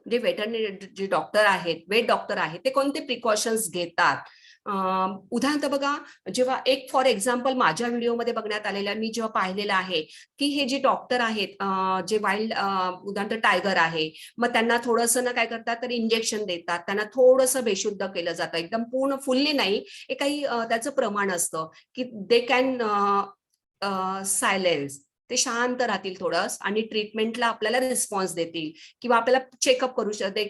जे वेटरनरी जे डॉक्टर आहेत, वेट डॉक्टर आहेत, ते कोणते प्रिकॉशन्स घेतात. उदाहरणार्थ बघा, जेव्हा एक फॉर एक्झाम्पल माझ्या व्हिडिओमध्ये बघण्यात आलेल्या मी जेव्हा पाहिलेलं आहे की हे जे डॉक्टर आहेत, जे वाईल्ड उदाहरणार्थ टायगर आहे, मग त्यांना थोडंसं ना काय करतात तर इंजेक्शन देतात, त्यांना थोडंसं बेशुद्ध केलं जातं, एकदम पूर्ण फुल्ली नाही, हे काही त्याचं प्रमाण असतं की दे कॅन सायलेन्स, ते शांत राहतील थोडं आणि ट्रीटमेंटला आपल्याला रिस्पॉन्स देतील किंवा आपल्याला चेकअप करू शकतात.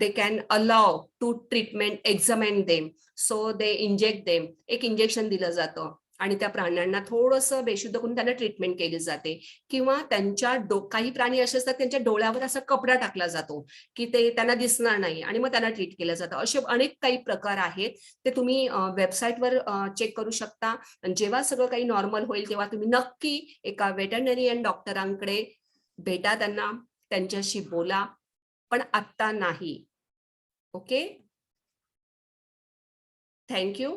they can allow to treatment, examine them, so they inject them. एक इंजेक्शन दिलं जातं आणि त्या प्राण्यांना थोडंसं बेशुद्ध करून त्यांना ट्रीटमेंट केली जाते. किंवा त्यांच्या काही प्राणी असे असतात त्यांच्या डोळ्यावर असा कपडा टाकला जातो की ते त्यांना दिसणार नाही आणि मग त्यांना ट्रीट केलं जातं. असे अनेक काही प्रकार आहेत, ते तुम्ही वेबसाईटवर चेक करू शकता. जेव्हा सगळं काही नॉर्मल होईल तेव्हा तुम्ही नक्की एका वेटरनरियन डॉक्टरांकडे भेटा, त्यांच्याशी बोला, पण आत्ता नाही. Okay, thank you.